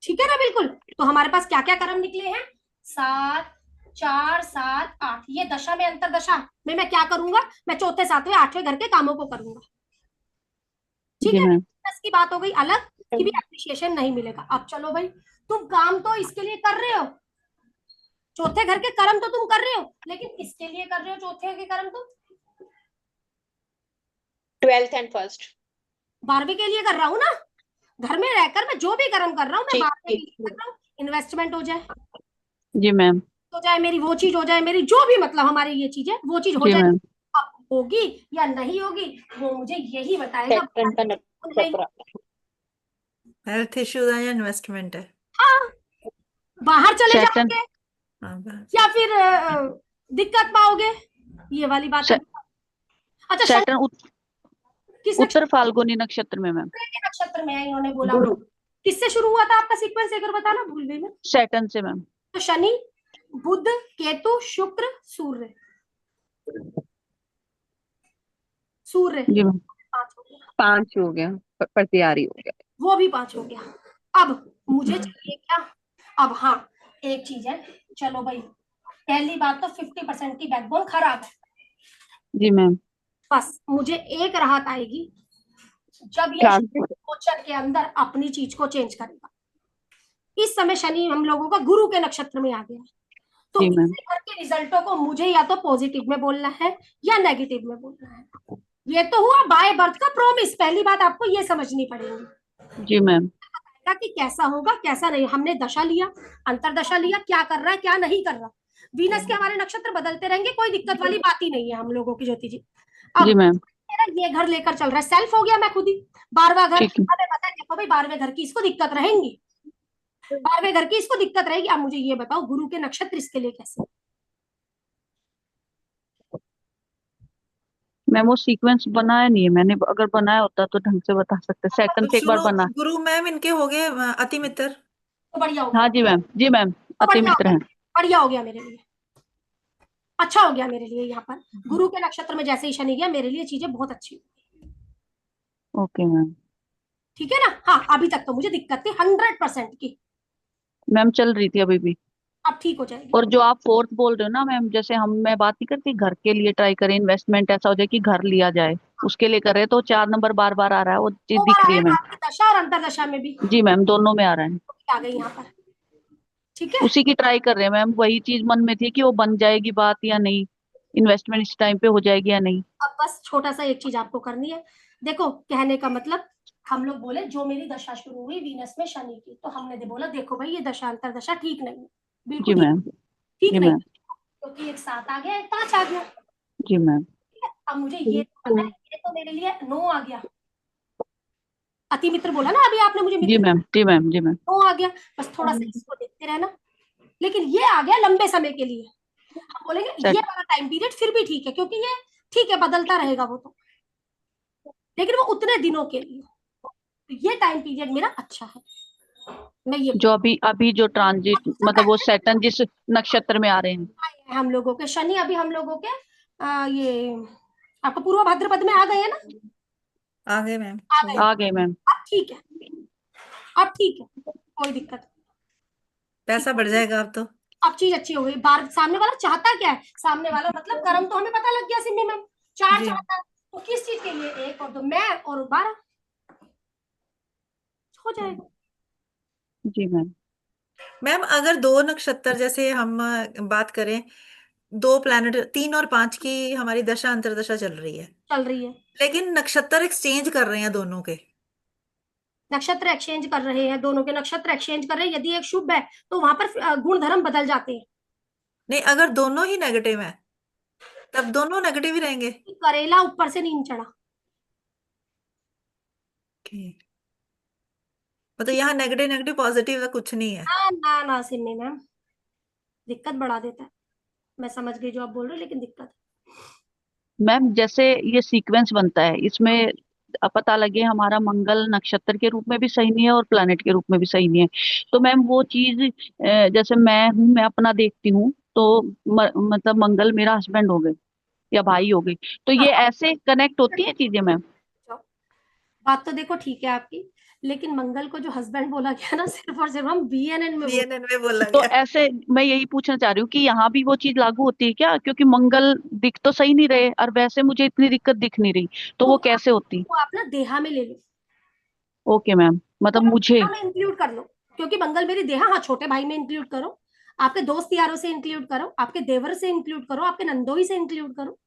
ठीक है ना। बिल्कुल। तो हमारे पास क्या क्या कर्म निकले हैं? 7 4 7 8। ये दशा में अंतर दशा में मैं क्या करूंगा? मैं चौथे 7वें 8वें घर के कामों को करूंगा, ठीक जी है। मैम। इसकी बात हो गई अलग कि भी एप्रिशिएशन नहीं मिलेगा। अब चलो भाई, तुम काम तो इसके लिए कर रहे हो, चौथे घर के कर्म तो तुम कर रहे हो, लेकिन किसके लिए कर रहे हो चौथे के कर्म? तुम 12th and 1st। 12वीं के लिए कर रहा हूँ ना। घर में रहकर मैं जो भी कर्म कर रहा हूँ मैं ठीक, 12वीं के ठीक। लिए कर रहा हूँ। इन्वेस्टमेंट हो जाए, जी मैम। हो जाए मेरी वो चीज, हो जाए मेरी जो भी, मतलब हमारी ये चीज है वो चीज हो जी जाए। मैम। अब होगी या नहीं होगी वो मुझे यही बताएगा। सैटर्न का नक्षत्र। हेल्थ इश्यूज है या इन्वेस्टमेंट है? हाँ, बाहर चले सैटर्न। जाओगे हाँ, बस। या फिर दिक्कत पाओगे, ये वाली बात है। अच्छा, शनि सैटर्न किस उत्तर फाल्गुनी नक्षत्र में मैम। नक्षत्र के नक्षत्र में है? इन्होंने बोला किससे शुरू हुआ था आपका सीक्वेंस? एक बार बताना, भूल गई मैं। सैटर्न से मैम। तो शनि, बुध, केतु, शुक्र, सूर्य। सूर्य जी मैम। 5 हो गया, 5 हो गया, प्रतिहारी हो गया। वो भी 5 हो गया। अब मुझे चाहिए क्या? अब हाँ, एक चीज है। चलो भाई, पहली बात तो 50% की बैकबोन खराब है। जी मैम। बस मुझे एक राहत आएगी जब ये गोचर के अंदर अपनी चीज को चेंज करेगा। इस समय शनि हम लोगों का गुरु के नक्षत्र में आ गया है, तो जी मैम। इससे घर के रिजल्टों को मुझे या तो पॉजिटिव में बोलना है या नेगेटिव में बोलना है। ये तो हुआ बाय बर्थ का प्रॉमिस। पहली बात आपको ये समझनी पड़ेगी जी मैम। कि कैसा होगा कैसा नहीं। हमने दशा लिया, अंतर दशा लिया, क्या कर रहा है क्या नहीं कर रहा। वीनस के हमारे नक्षत्र बदलते रहेंगे, कोई दिक्कत वाली बात ही नहीं है हम लोगों की, ज्योति जी। अब जी मैम। मेरा ये घर लेकर चल रहा है, सेल्फ हो गया मैं खुद ही। 12वां घर ठीक है। हमें पता है, देखो भाई 12वें घर की इसको दिक्कत रहेंगी, 12वें घर की इसको दिक्कत रहेगी। अब मुझे ये बताओ गुरु के नक्षत्र इसके लिए कैसे? मैम वो सीक्वेंस बनाया नहीं है मैंने, अगर बनाया होता तो ढंग से बता सकते। सेकंड से एक बार शुरू बना। गुरु मैम इनके हो गए अति मित्र। तो बढ़िया हो गया, हाँ जी मैम। जी मैम। तो अति बढ़िया हो मित्र गया, हैं। बढ़िया हो गया मेरे लिए, अच्छा हो गया मेरे लिए। यहाँ पर गुरु के नक्षत्र में जैसे ही शनि गया, मेरे लिए चीजें बहुत अच्छी हुई। Okay ma'am. ठीक है ना। हाँ, अभी तक तो मुझे दिक्कत थी 100% की, मैम चल रही थी अभी भी। अब ठीक हो जाएगी। और जो आप फोर्थ बोल रहे हो ना मैम, जैसे मैं बात नहीं करती घर के लिए ट्राई करें, इन्वेस्टमेंट ऐसा हो जाए कि घर लिया जाए, उसके लिए कर रहे हैं, तो 4 नंबर बार बार आ रहा है, वो चीज 2 दिख बार रही आया है ना मैम। आपकी दशा और अंतर दशा में भी जी मैम दोनों में आ रहा है। आ गई यहाँ पर, ठीक है। उसी की ट्राई कर रहे हैं मैम, वही चीज मन में थी कि वो बन जाएगी बात या नहीं, इन्वेस्टमेंट इस टाइम पे हो जाएगी या नहीं। अब बस छोटा सा एक चीज आपको करनी है। देखो, कहने का मतलब, हम लोग बोले जो मेरी दशा शुरू हुई वीनस में शनि की, तो हमने बोला देखो भाई ये दशा अंतर दशा ठीक नहीं है, जी बिल्कुल मैम। ठीक जी नहीं, मैम। क्योंकि एक 7 आ गया, एक 5 आ गया। जी मैम। अब मुझे ये पता है, ये तो मेरे लिए 9 आ गया। अति मित्र बोला ना अभी आपने मुझे, जी मित्र मैम। जी मैम। जी मैम। 9 आ गया। बस थोड़ा सा इसको देखते रहना, लेकिन ये आ गया लंबे समय के लिए। हम बोलेंगे ये वाला टाइम पीरियड फिर भी ठीक है, क्योंकि ये ठीक है, बदलता रहेगा वो तो, लेकिन वो उतने दिनों के लिए, तो ये टाइम पीरियड मेरा अच्छा है। मैं ये जो अभी अभी जो ट्रांजिट मतलब वो सैटर्न जिस नक्षत्र में आ रहे हैं। हम लोगों के शनि अभी हम लोगों के ये आपका पूर्व भाद्रपद में आ गए हैं ना, आगे मैम आ गए। आ गए मैम। अब ठीक है, अब ठीक है, कोई दिक्कत नहीं। पैसा बढ़ जाएगा अब तो। अब चीज अच्छी हो गई। बार सामने वाला चाहता क्या है, सामने वाला मतलब कर्म तो हमें पता लग गया सिम्मी मैम, 4 जी चाहता है तो किस चीज के लिए, 1 और 2 मैं और 12 हो जाएगा। जी मैम। मैम अगर 2 नक्षत्र जैसे हम बात करें, 2 प्लैनेट 3 और 5 की हमारी दशा अंतर्दशा चल रही है, चल रही है, लेकिन नक्षत्र एक्सचेंज कर रहे हैं दोनों के। नक्षत्र एक्सचेंज कर रहे हैं, दोनों के नक्षत्र एक्सचेंज कर रहे हैं, यदि एक शुभ है तो वहां पर गुण धर्म बदल जाते हैं। नहीं, अगर दोनों ही नेगेटिव है तब दोनों नेगेटिव ही रहेंगे। करेला ऊपर से नीम चढ़ा। Okay. मतलब यहाँ नेगेटिव नेगेटिव पॉजिटिव कुछ नहीं है। ना ना सिम्मी मैम, दिक्कत बढ़ा देता है। मैं समझ गई जो आप बोल रहे हो, लेकिन दिक्कत मैम जैसे ये सीक्वेंस बनता है इसमें पता लगे हमारा मंगल नक्षत्र के रूप में भी सही नहीं है और प्लैनेट के रूप में भी सही नहीं है, तो मैम वो चीज जैसे मैं हूँ, मैं अपना देखती हूँ तो मतलब मंगल मेरा हस्बैंड हो गए या भाई हो गई, तो ये ऐसे कनेक्ट होती है चीजें मैम। बात तो देखो ठीक है आपकी, लेकिन मंगल को जो हस्बैंड बोला गया ना, सिर्फ और सिर्फ हम बीएनएन में बीएनएन में बोला तो गया। ऐसे मैं यही पूछना चाह रही हूँ कि यहाँ भी वो चीज लागू होती है क्या, क्योंकि मंगल दिख तो सही नहीं रहे और वैसे मुझे इतनी दिक्कत दिख नहीं रही, तो वो कैसे होती। वो आप ना देहा में ले लो, ओके मैम, मतलब मुझे। देहा में इंक्लूड कर लो, क्योंकि मंगल मेरी देहा, हाँ छोटे भाई में इंक्लूड करो, आपके दोस्त यारों से इंक्लूड करो, आपके देवर से इंक्लूड करो, आपके नंदोई से इंक्लूड करो।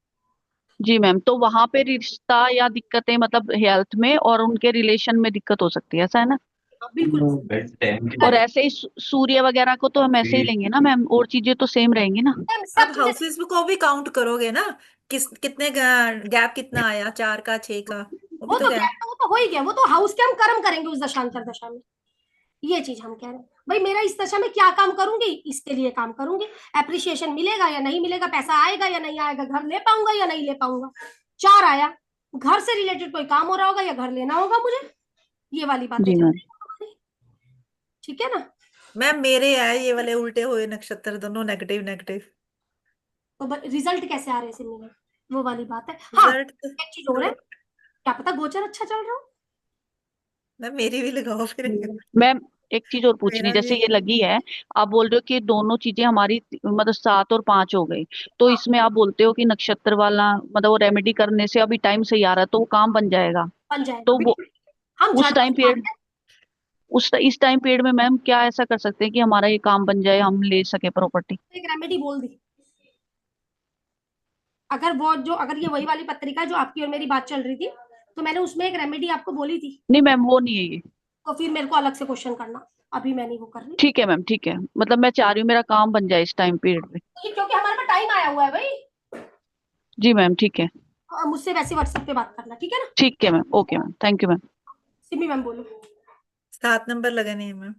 जी मैम, तो वहां पे रिश्ता या दिक्कतें मतलब हेल्थ में और उनके रिलेशन में दिक्कत हो सकती है, ऐसा है ना। हाँ, बिल्कुल। और ऐसे ही सूर्य वगैरह को तो हम ऐसे ही लेंगे ना मैम, और चीजें तो सेम रहेंगी ना। सब अब चीजें हाउसेस को भी काउंट करोगे ना, कितने गैप कितना आया, 4 का 6 का, वो भी वो तो तो क्या क्या, है। वो तो हो ही गया, वो तो हाउस के हम कर्म करेंगे उस दशांतर दशा में। ये चीज हम कह रहे हैं भाई, मेरा इस दशा में क्या काम करूंगी, इसके लिए काम करूंगी, एप्रिसिएशन मिलेगा या नहीं मिलेगा, पैसा आएगा या नहीं आएगा, घर ले पाऊंगा या नहीं ले पाऊंगा। 4 आया, घर से रिलेटेड कोई काम हो रहा होगा या घर लेना होगा मुझे, ये वाली बातें जी चल मैम। रही हैं हमारी। ठीक है ना। मैम मेरे है ये वाले उल्टे हुए नक्षत्र दोनों नेगेटिव नेगेटिव। तो रिजल्ट कैसे आ रहे हैं सिमी में, वो वाली बात है। हाँ, रिजल्ट एक चीज और है, क्या पता गोचर अच्छा चल रहा हो। मैम मेरी भी लगाओ फिर। मैम एक चीज और पूछनी, मेरा जैसे भी ये लगी है, आप बोल रहे हो कि दोनों चीजें हमारी मतलब 7 और 5 हो गई, तो इसमें आप बोलते हो कि नक्षत्र वाला मतलब वो रेमेडी करने से अभी टाइम सही आ रहा है तो वो काम बन जाएगा, बन जाएगा तो वो बिल्कुल। हम उस झाड़ू टाइम से पीरियड मारते हैं। इस टाइम पीरियड में मैम क्या ऐसा कर सकते हैं कि हमारा ये काम बन जाए, हम ले सके प्रॉपर्टी। एक रेमेडी बोल दी, अगर वो जो, अगर ये वही वाली पत्रिका जो आपकी और मेरी बात चल रही थी, तो मैंने उसमें एक रेमेडी आपको बोली थी, नहीं मैम वो नहीं है ये। तो फिर मेरे को अलग से क्वेश्चन करना, अभी मैं नहीं वो कर रही। ठीक है मैम, ठीक है, मतलब मैं चाह रही हूँ मेरा काम बन जाए इस टाइम पीरियड में। तो ये क्योंकि हमारे पास टाइम आया हुआ है भाई, जी मैम ठीक है। मुझसे वैसे व्हाट्सएप पे बात करना, ठीक है ना। ठीक है ma'am, okay ma'am, thank you ma'am. Simi ma'am बोलो। 7 नंबर लगाने हैं मैम।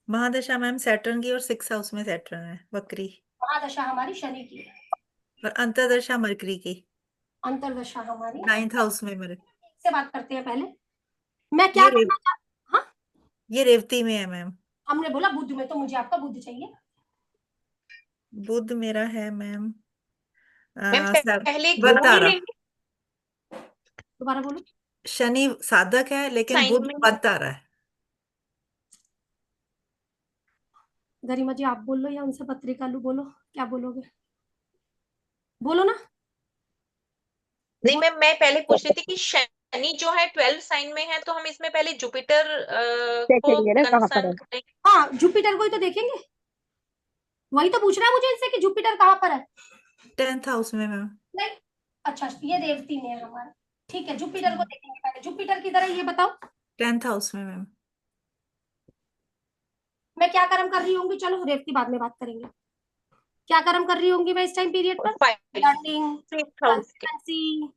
महादशा मैम सैटर्न की और 6 हाउस में सैटर्न है वक्री, महादशा हमारी शनि की है, और अंतर्दशा मरकरी की अंतर्दशा हमारी 9th हाउस में मर से बात करते हैं पहले। मैं क्या ये करना चाहती, हाँ ये रेवती में है मैम। हमने बोला बुध में, तो मुझे आपका बुध चाहिए। बुध मेरा है मैम मैम पहले वन गुरु ही तारा। लेंगे दोबारा बोलो। शनि साधक है लेकिन साइन बुध में। वन तारा है। गरिमा जी आप बोलो या उनसे पत्रिका लू, बोलो क्या बोलोगे, बोलो ना। नहीं मैम, मैं पहले पूछ रही थी कि शनि जो है 12 साइन में है, तो हम इसमें पहले जुपिटर को देखेंगे ना कहाँ पर कंसर्न है। करेंगे। हाँ, जुपिटर को ही तो देखेंगे, वही तो पूछ रहा है मुझे इनसे कि जुपिटर कहाँ पर है। 10th हाउस में मैम। नहीं, अच्छा ये रेवती में है हमारा, ठीक है, जुपिटर को देखेंगे पहले। जुपिटर किधर है ये बताओ। 10th हाउस में मैम। मैं क्या कर्म कर रही होंगी, चलो रेवती बाद में बात करेंगे। क्या कर्म कर रही होंगी मैं इस टाइम पीरियड पर, 5 लर्निंग, 5th हाउस के। कंसिस्टेंसी,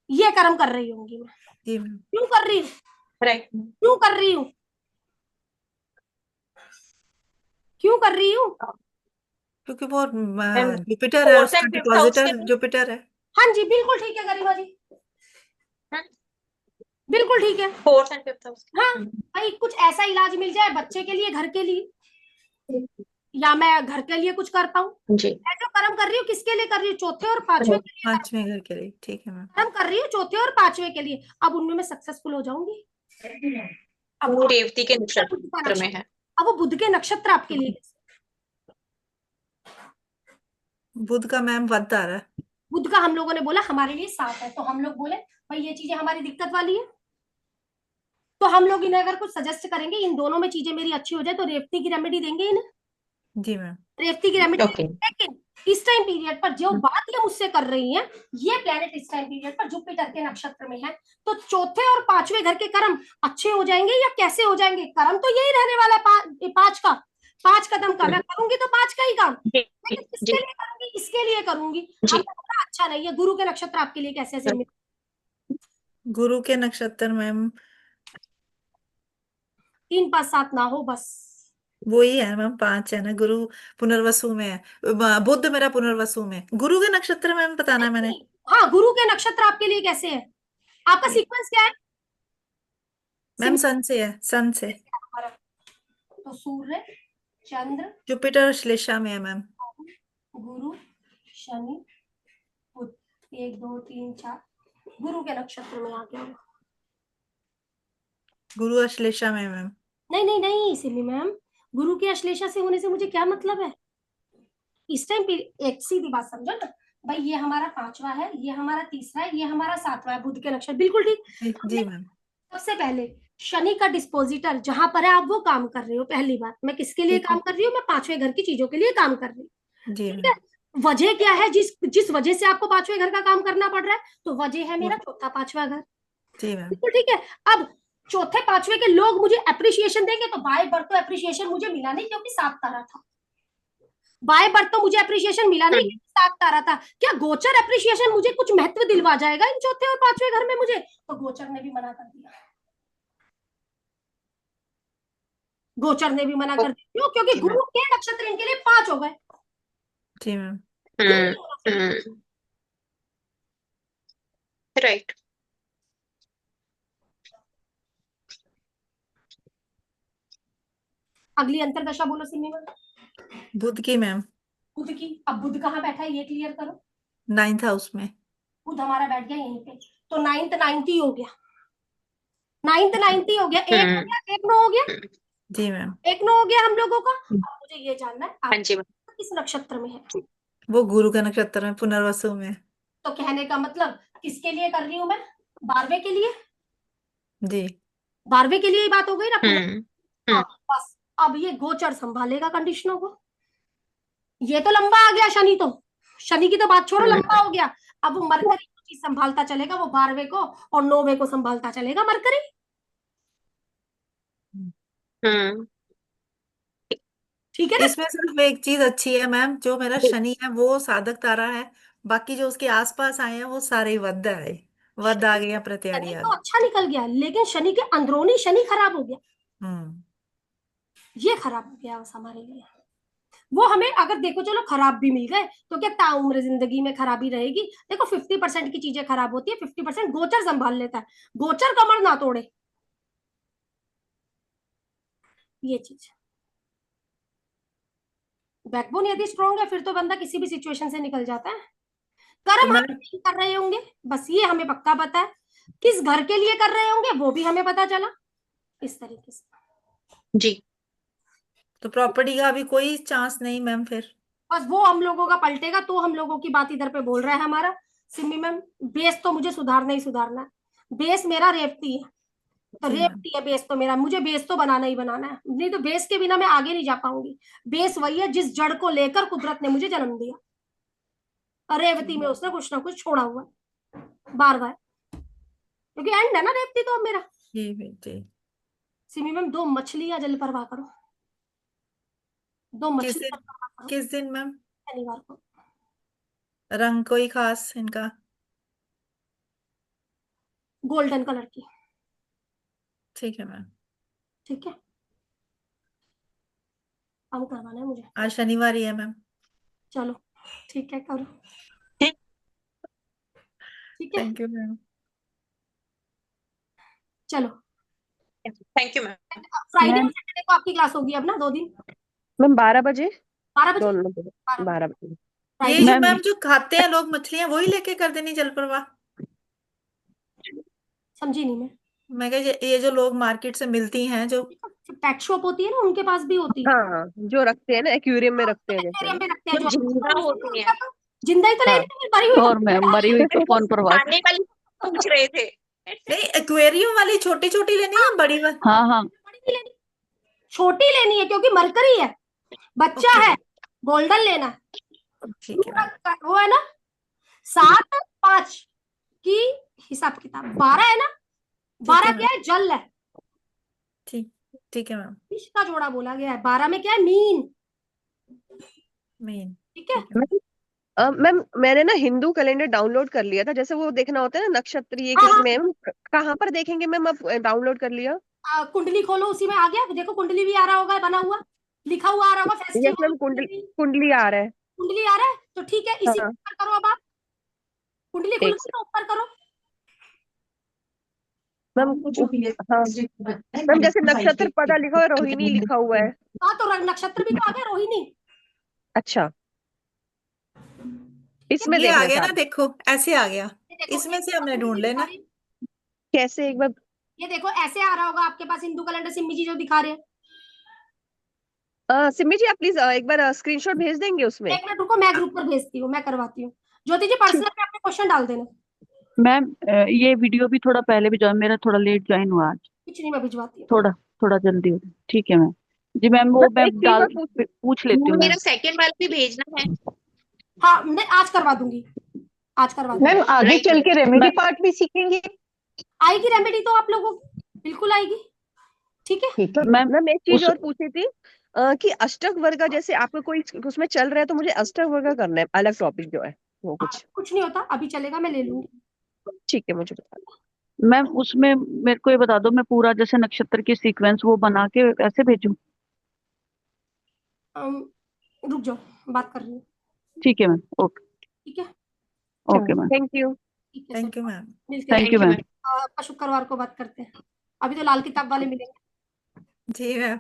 ये कर्म कर रही होंगी मैं। जी मैम। क्यों कर रही हूँ, राइट। क्यों कर रही हूँ, क्यों कर रही हूँ। क्योंकि वो मैम जुपिटर है, 4th उसका एंड 5th हाउस के डिपॉजिटर जुपिटर है। हाँ जी बिल्कुल ठीक है गरिमा जी, बिल्कुल ठीक है। 4th एंड 5th हाउस हाँ भाई कुछ ऐसा इलाज मिल जाए बच्चे के लिए, घर के लिए, या मैं घर के लिए कुछ कर पाऊँ। जी। मैं जो कर्म कर रही हूँ किसके लिए कर रही हूँ, चौथे और पांचवे के लिए पांचवें घर के लिए, ठीक है मैम। कर्म कर रही हूँ, चौथे और पांचवे के लिए। अब उनमें मैं सक्सेसफुल हो जाऊंगी। अब वो रेवती के बुध का नक्षत्र में नक्षत्र, है। अब वो बुध के नक्षत्र आपके लिए कैसे? बुध का मैम वध आ रहा है। बुध का हम लोगों ने बोला हमारे लिए साथ है, तो हम लोग बोले भाई ये चीजें हमारी दिक्कत वाली है, तो हम लोग इन्हें अगर कुछ सजेस्ट करेंगे, इन दोनों में चीजें मेरी अच्छी हो जाए, तो रेवती की रेमेडी देंगे इन्हें, जी मैम। रेवती की रेमेडी। ओके। लेकिन इस टाइम पीरियड पर जो बात ये मुझसे कर रही हैं, ये प्लेनेट इस टाइम पीरियड पर जुपिटर के नक्षत्र में है, तो चौथे और पांचवे घर के कर्म अच्छे हो जाएंगे या कैसे हो जाएंगे? कर्म तो यही रहने वाला है, पांच का, 5 कदम का मैं करूंगी तो 5 का ही काम, जी लेकिन जी किसके लिए करूंगी, इसके लिए करूंगी। जी। अब थोड़ा अच्छा नहीं है। गुरु के नक्षत्र आपके लिए कैसे ऐसे? गुरु के नक्षत्र मैम 3 5 7 ना हो बस। वही है मैम, 5 है ना। गुरु पुनर्वसु में है, बुध मेरा पुनर्वसु में। गुरु के नक्षत्र मैम बताना है मैंने। हाँ गुरु के नक्षत्र आपके लिए कैसे है? आपका सीक्वेंस क्या है? मैम सन से है, सन से। तो सूर्य, चंद्र, जुपिटर श्लेषा में है मैम। गुरु, शनि, बुध, 1 2 3 4 गुरु के नक्षत्र में आ गया होगा। गुरु अश्लेषा में है मैम। नहीं नहीं नहीं सिमी मैम, गुरु के अश्लेषा से होने से मुझे क्या मतलब है? इस टाइम एक सीधी बात समझो ना भाई, ये हमारा 5वां है, ये हमारा 3रा है, ये हमारा 7वां है, बुध के नक्षत्र, बिल्कुल ठीक। जी मैम। सबसे पहले शनि का डिस्पोजिटर जहां पर है, आप वो काम कर रहे हो। पहली बात, मैं किसके लिए ठीक है। काम कर रही हूँ? मैं 5वें घर की चीजों के लिए काम कर रही हूँ। जी ठीक मैम। है, वजह क्या है जिस वजह से आपको 5वें घर का काम करना पड़ रहा है? तो वजह है मेरा चौथा 5वां घर। जी मैम। बिल्कुल ठीक है। अब चौथे 5वें के लोग मुझे अप्रिशिएशन देंगे, तो बाय बर्थ तो अप्रिशिएशन मुझे मिला नहीं क्योंकि 7 तारा था। बाय बर्थ तो मुझे अप्रिशिएशन मिला नहीं क्योंकि 7 तारा था। क्या गोचर अप्रिशिएशन मुझे कुछ महत्व दिलवा जाएगा इन चौथे और 5वें घर में मुझे? तो गोचर ने भी मना कर दिया, गोचर ने भी मना कर दिया। क्यों? क्योंकि गुरु के नक्षत्र इनके लिए 5 हो गए। जी मैम। राइट। अगली अंतरदशा बोलो सिमी में। बुध की मैम। बुध की। अब बुध कहाँ बैठा है ये क्लियर करो। 9th हाउस में। बुध हमारा बैठ गया यहीं पे, तो 9th 90 हो गया, 9th 90 हो गया, एक हो गया, एक 9 हो गया, जी मैम। एक 9 हो गया हम लोगों का। अब मुझे ये जानना है हाँ आप जी। किस नक्षत्र में है? वो गुरु का नक्षत्र में, पुनर्वसु में। तो कहने का मतलब किसके लिए कर रही हूँ मैं? 12वें के लिए। जी 12वें के लिए ही बात हो गई ना। हाँ बस, अब ये गोचर संभालेगा कंडीशनों को। ये तो लंबा आ गया शनि, तो शनि की तो बात छोड़ो, लंबा हो गया। अब वो मरकरी चीज संभालता चलेगा, वो 12वें को और 9वें को संभालता चलेगा मरकरी। ठीक है ना? इसमें सिर्फ एक चीज अच्छी है मैम, जो मेरा शनि है वो साधक तारा है। बाकी जो उसके आसपास आए हैं वो सारे वध आए। वध आ गया, प्रत्यारी शनि आ तो गया। अच्छा निकल गया, लेकिन शनि के अंदरूनी शनि खराब हो गया, हम्म। ये खराब हो गया बस हमारे लिए। वो हमें अगर देखो चलो खराब भी मिल गए तो क्या ताउम्र जिंदगी में खराबी रहेगी? देखो 50% की चीजें खराब होती है, 50% गोचर संभाल लेता है। गोचर कमर ना तोड़े, ये चीज। बैकबोन यदि स्ट्रॉन्ग है फिर तो बंदा किसी भी सिचुएशन से निकल जाता है। तो कर्म हम मैम नहीं कर रहे होंगे, बस ये हमें पक्का पता है। किस घर के लिए कर रहे होंगे वो भी हमें पता चला, इस तरीके से। जी। तो प्रॉपर्टी का अभी कोई चांस नहीं मैम फिर? बस वो हम लोगों का पलटेगा तो हम लोगों की बात इधर पे बोल रहा है हमारा सिमी मैम। बेस तो मुझे सुधारना ही सुधारना है। बेस मेरा रेवती है, तो जी मैम। रेवती है बेस तो मेरा, मुझे बेस तो बनाना ही बनाना है, नहीं तो बेस के बिना मैं आगे नहीं जा पाऊंगी। बेस वही है जिस जड़ को लेकर कुदरत ने मुझे जन्म दिया, और रेवती में उसने कुछ ना कुछ छोड़ा हुआ बार बार, क्योंकि एंड है ना रेवती तो अब मेरा। जी जी। सिमी मैम 2 मछलियां जल परवाह करो, 2 किस मछली दिन? जल परवाह करो किस दिन मैम? शनिवार को। रंग कोई खास इनका? गोल्डन कलर की। ठीक है मैम। ठीक है, काम करवाना है मुझे। आज शनिवार ही है मैम। चलो ठीक है, करो। ठीक। ठीक है, थैंक यू मैम। चलो। Thank you ma'am. Friday ma'am और सैटरडे को आपकी क्लास होगी अब ना, 2 दिन। मैम 12 बजे 12 बजे, दोनों 12 बजे 12 बजे। ये फ्राइडे। जो मैम मैम जो खाते हैं लोग मछलियां, वही लेके कर देनी जल प्रवाह? समझी नहीं मैं। मैं कह ये जो लोग मार्केट से मिलती हैं जो, पेट शॉप होती है ना, उनके पास भी होती है। हाँ, जो रखते हैं ना एक्वेरियम में रखते हैं जैसे। एक्वेरियम में रखते हैं जो जो जिंदा होती है। उनका तो जिंदा ही तो हाँ। लेनी है, मरी हुई और मैम मरी हुई तो कौन परवाह खाने वाली पूछ रहे थे। नहीं एक्वेरियम वाली छोटी छोटी लेनी है, बड़ी वाली? हाँ हाँ बड़ी नहीं लेनी, छोटी लेनी है, क्योंकि मरकरी है, बच्चा ओके है, गोल्डन लेना है। ठीक है मैम। वो है ना 7-5 की हिसाब किताब, 12 है ना, ठीक है 12 मैम। क्या है, जल है। ठीक ठीक है मैम। फिश का जोड़ा बोला गया है, 12 में क्या है, मीन। मेन ठीक है, ठीक है मैम। मैम मैंने ना हिंदू कैलेंडर डाउनलोड कर लिया था, जैसे वो देखना होता है ना नक्षत्र ये हाँ, किसमें है। मैम कहाँ पर देखेंगे मैम? अब डाउनलोड कर लिया। कुंडली खोलो, उसी में आ गया, देखो कुंडली भी आ रहा होगा, बना हुआ, लिखा हुआ आ रहा होगा यस फेस्टिवल मैम, कुंडली आ रहा है। कुंडली आ रहा है, तो ठीक है, इसी हाँ, पर करो। अब आप कुंडली खुल एक गई तो ऊपर करो। मैम हाँ मैम, जैसे नक्षत्र पता लिखा हुआ है, रोहिणी लिखा हुआ है। हाँ, तो नक्षत्र भी तो आ गया, रोहिणी। अच्छा, ठीक है, इसमें ये आ देखना गया चाह ना, रहे। देखो ऐसे आ गया, ये देखो, इसमें से एक हमने सिम्मी ढूंढ जी दिखा लेना। रही है। कैसे एक बार? ये देखो ऐसे आ रहा होगा आपके पास हिंदू कैलेंडर, सिम्मी जी जो दिखा रहे हैं। सिमी जी आप प्लीज एक बार स्क्रीनशॉट भेज देंगे उसमें। 1 मिनट रुको, मैं ग्रुप पर भेजती हूँ, मैं करवाती हूँ। ज्योति जी ठीक। पर्सनल में अपने क्वेश्चन डाल देना। मैम ये वीडियो भी थोड़ा पहले भी ज्वाइन, मेरा थोड़ा लेट ज्वाइन हुआ आज, कुछ नहीं, मैं भिजवाती हूँ। थोड़ा थोड़ा जल्दी हो गया। ठीक है मैम जी। मैम वो बस मैं एक चीज और पूछ लेती हूँ मेरा मैम। सेकंड वाला भी भेजना है। हाँ, मैं आज करवा दूंगी, आज करवा दूंगी। मैम आगे राइट। चल के रेमेडी मैं पार्ट भी सीखेंगे। आएगी रेमेडी तो आप लोगों की, बिल्कुल आएगी। ठीक है, ठीक है। मैम मैम एक चीज उस और पूछी थी कि अष्टक वर्ग जैसे आपको कोई उसमें चल रहा है, तो मुझे अष्टक वर्ग करना है, अलग टॉपिक जो है वो कुछ। कुछ नहीं होता, अभी चलेगा, मैं ले लूंगी। ठीक है, मुझे बता। मैम उसमें मेरे को ये बता दो, मैं पूरा जैसे नक्षत्र की सीक्वेंस वो बना के ऐसे भेजूं? रुक जाओ, बात कर रही हूँ। ठीक है मैम। ओके ठीक है, ओके मैम। Thank you. ठीक है, थैंक यू चलो मैम। मिलते हैं। Thank you thank you ma'am. Ma'am. आपका शुक्रवार को बात करते हैं, अभी तो लाल किताब वाले मिलेंगे। जी मैम।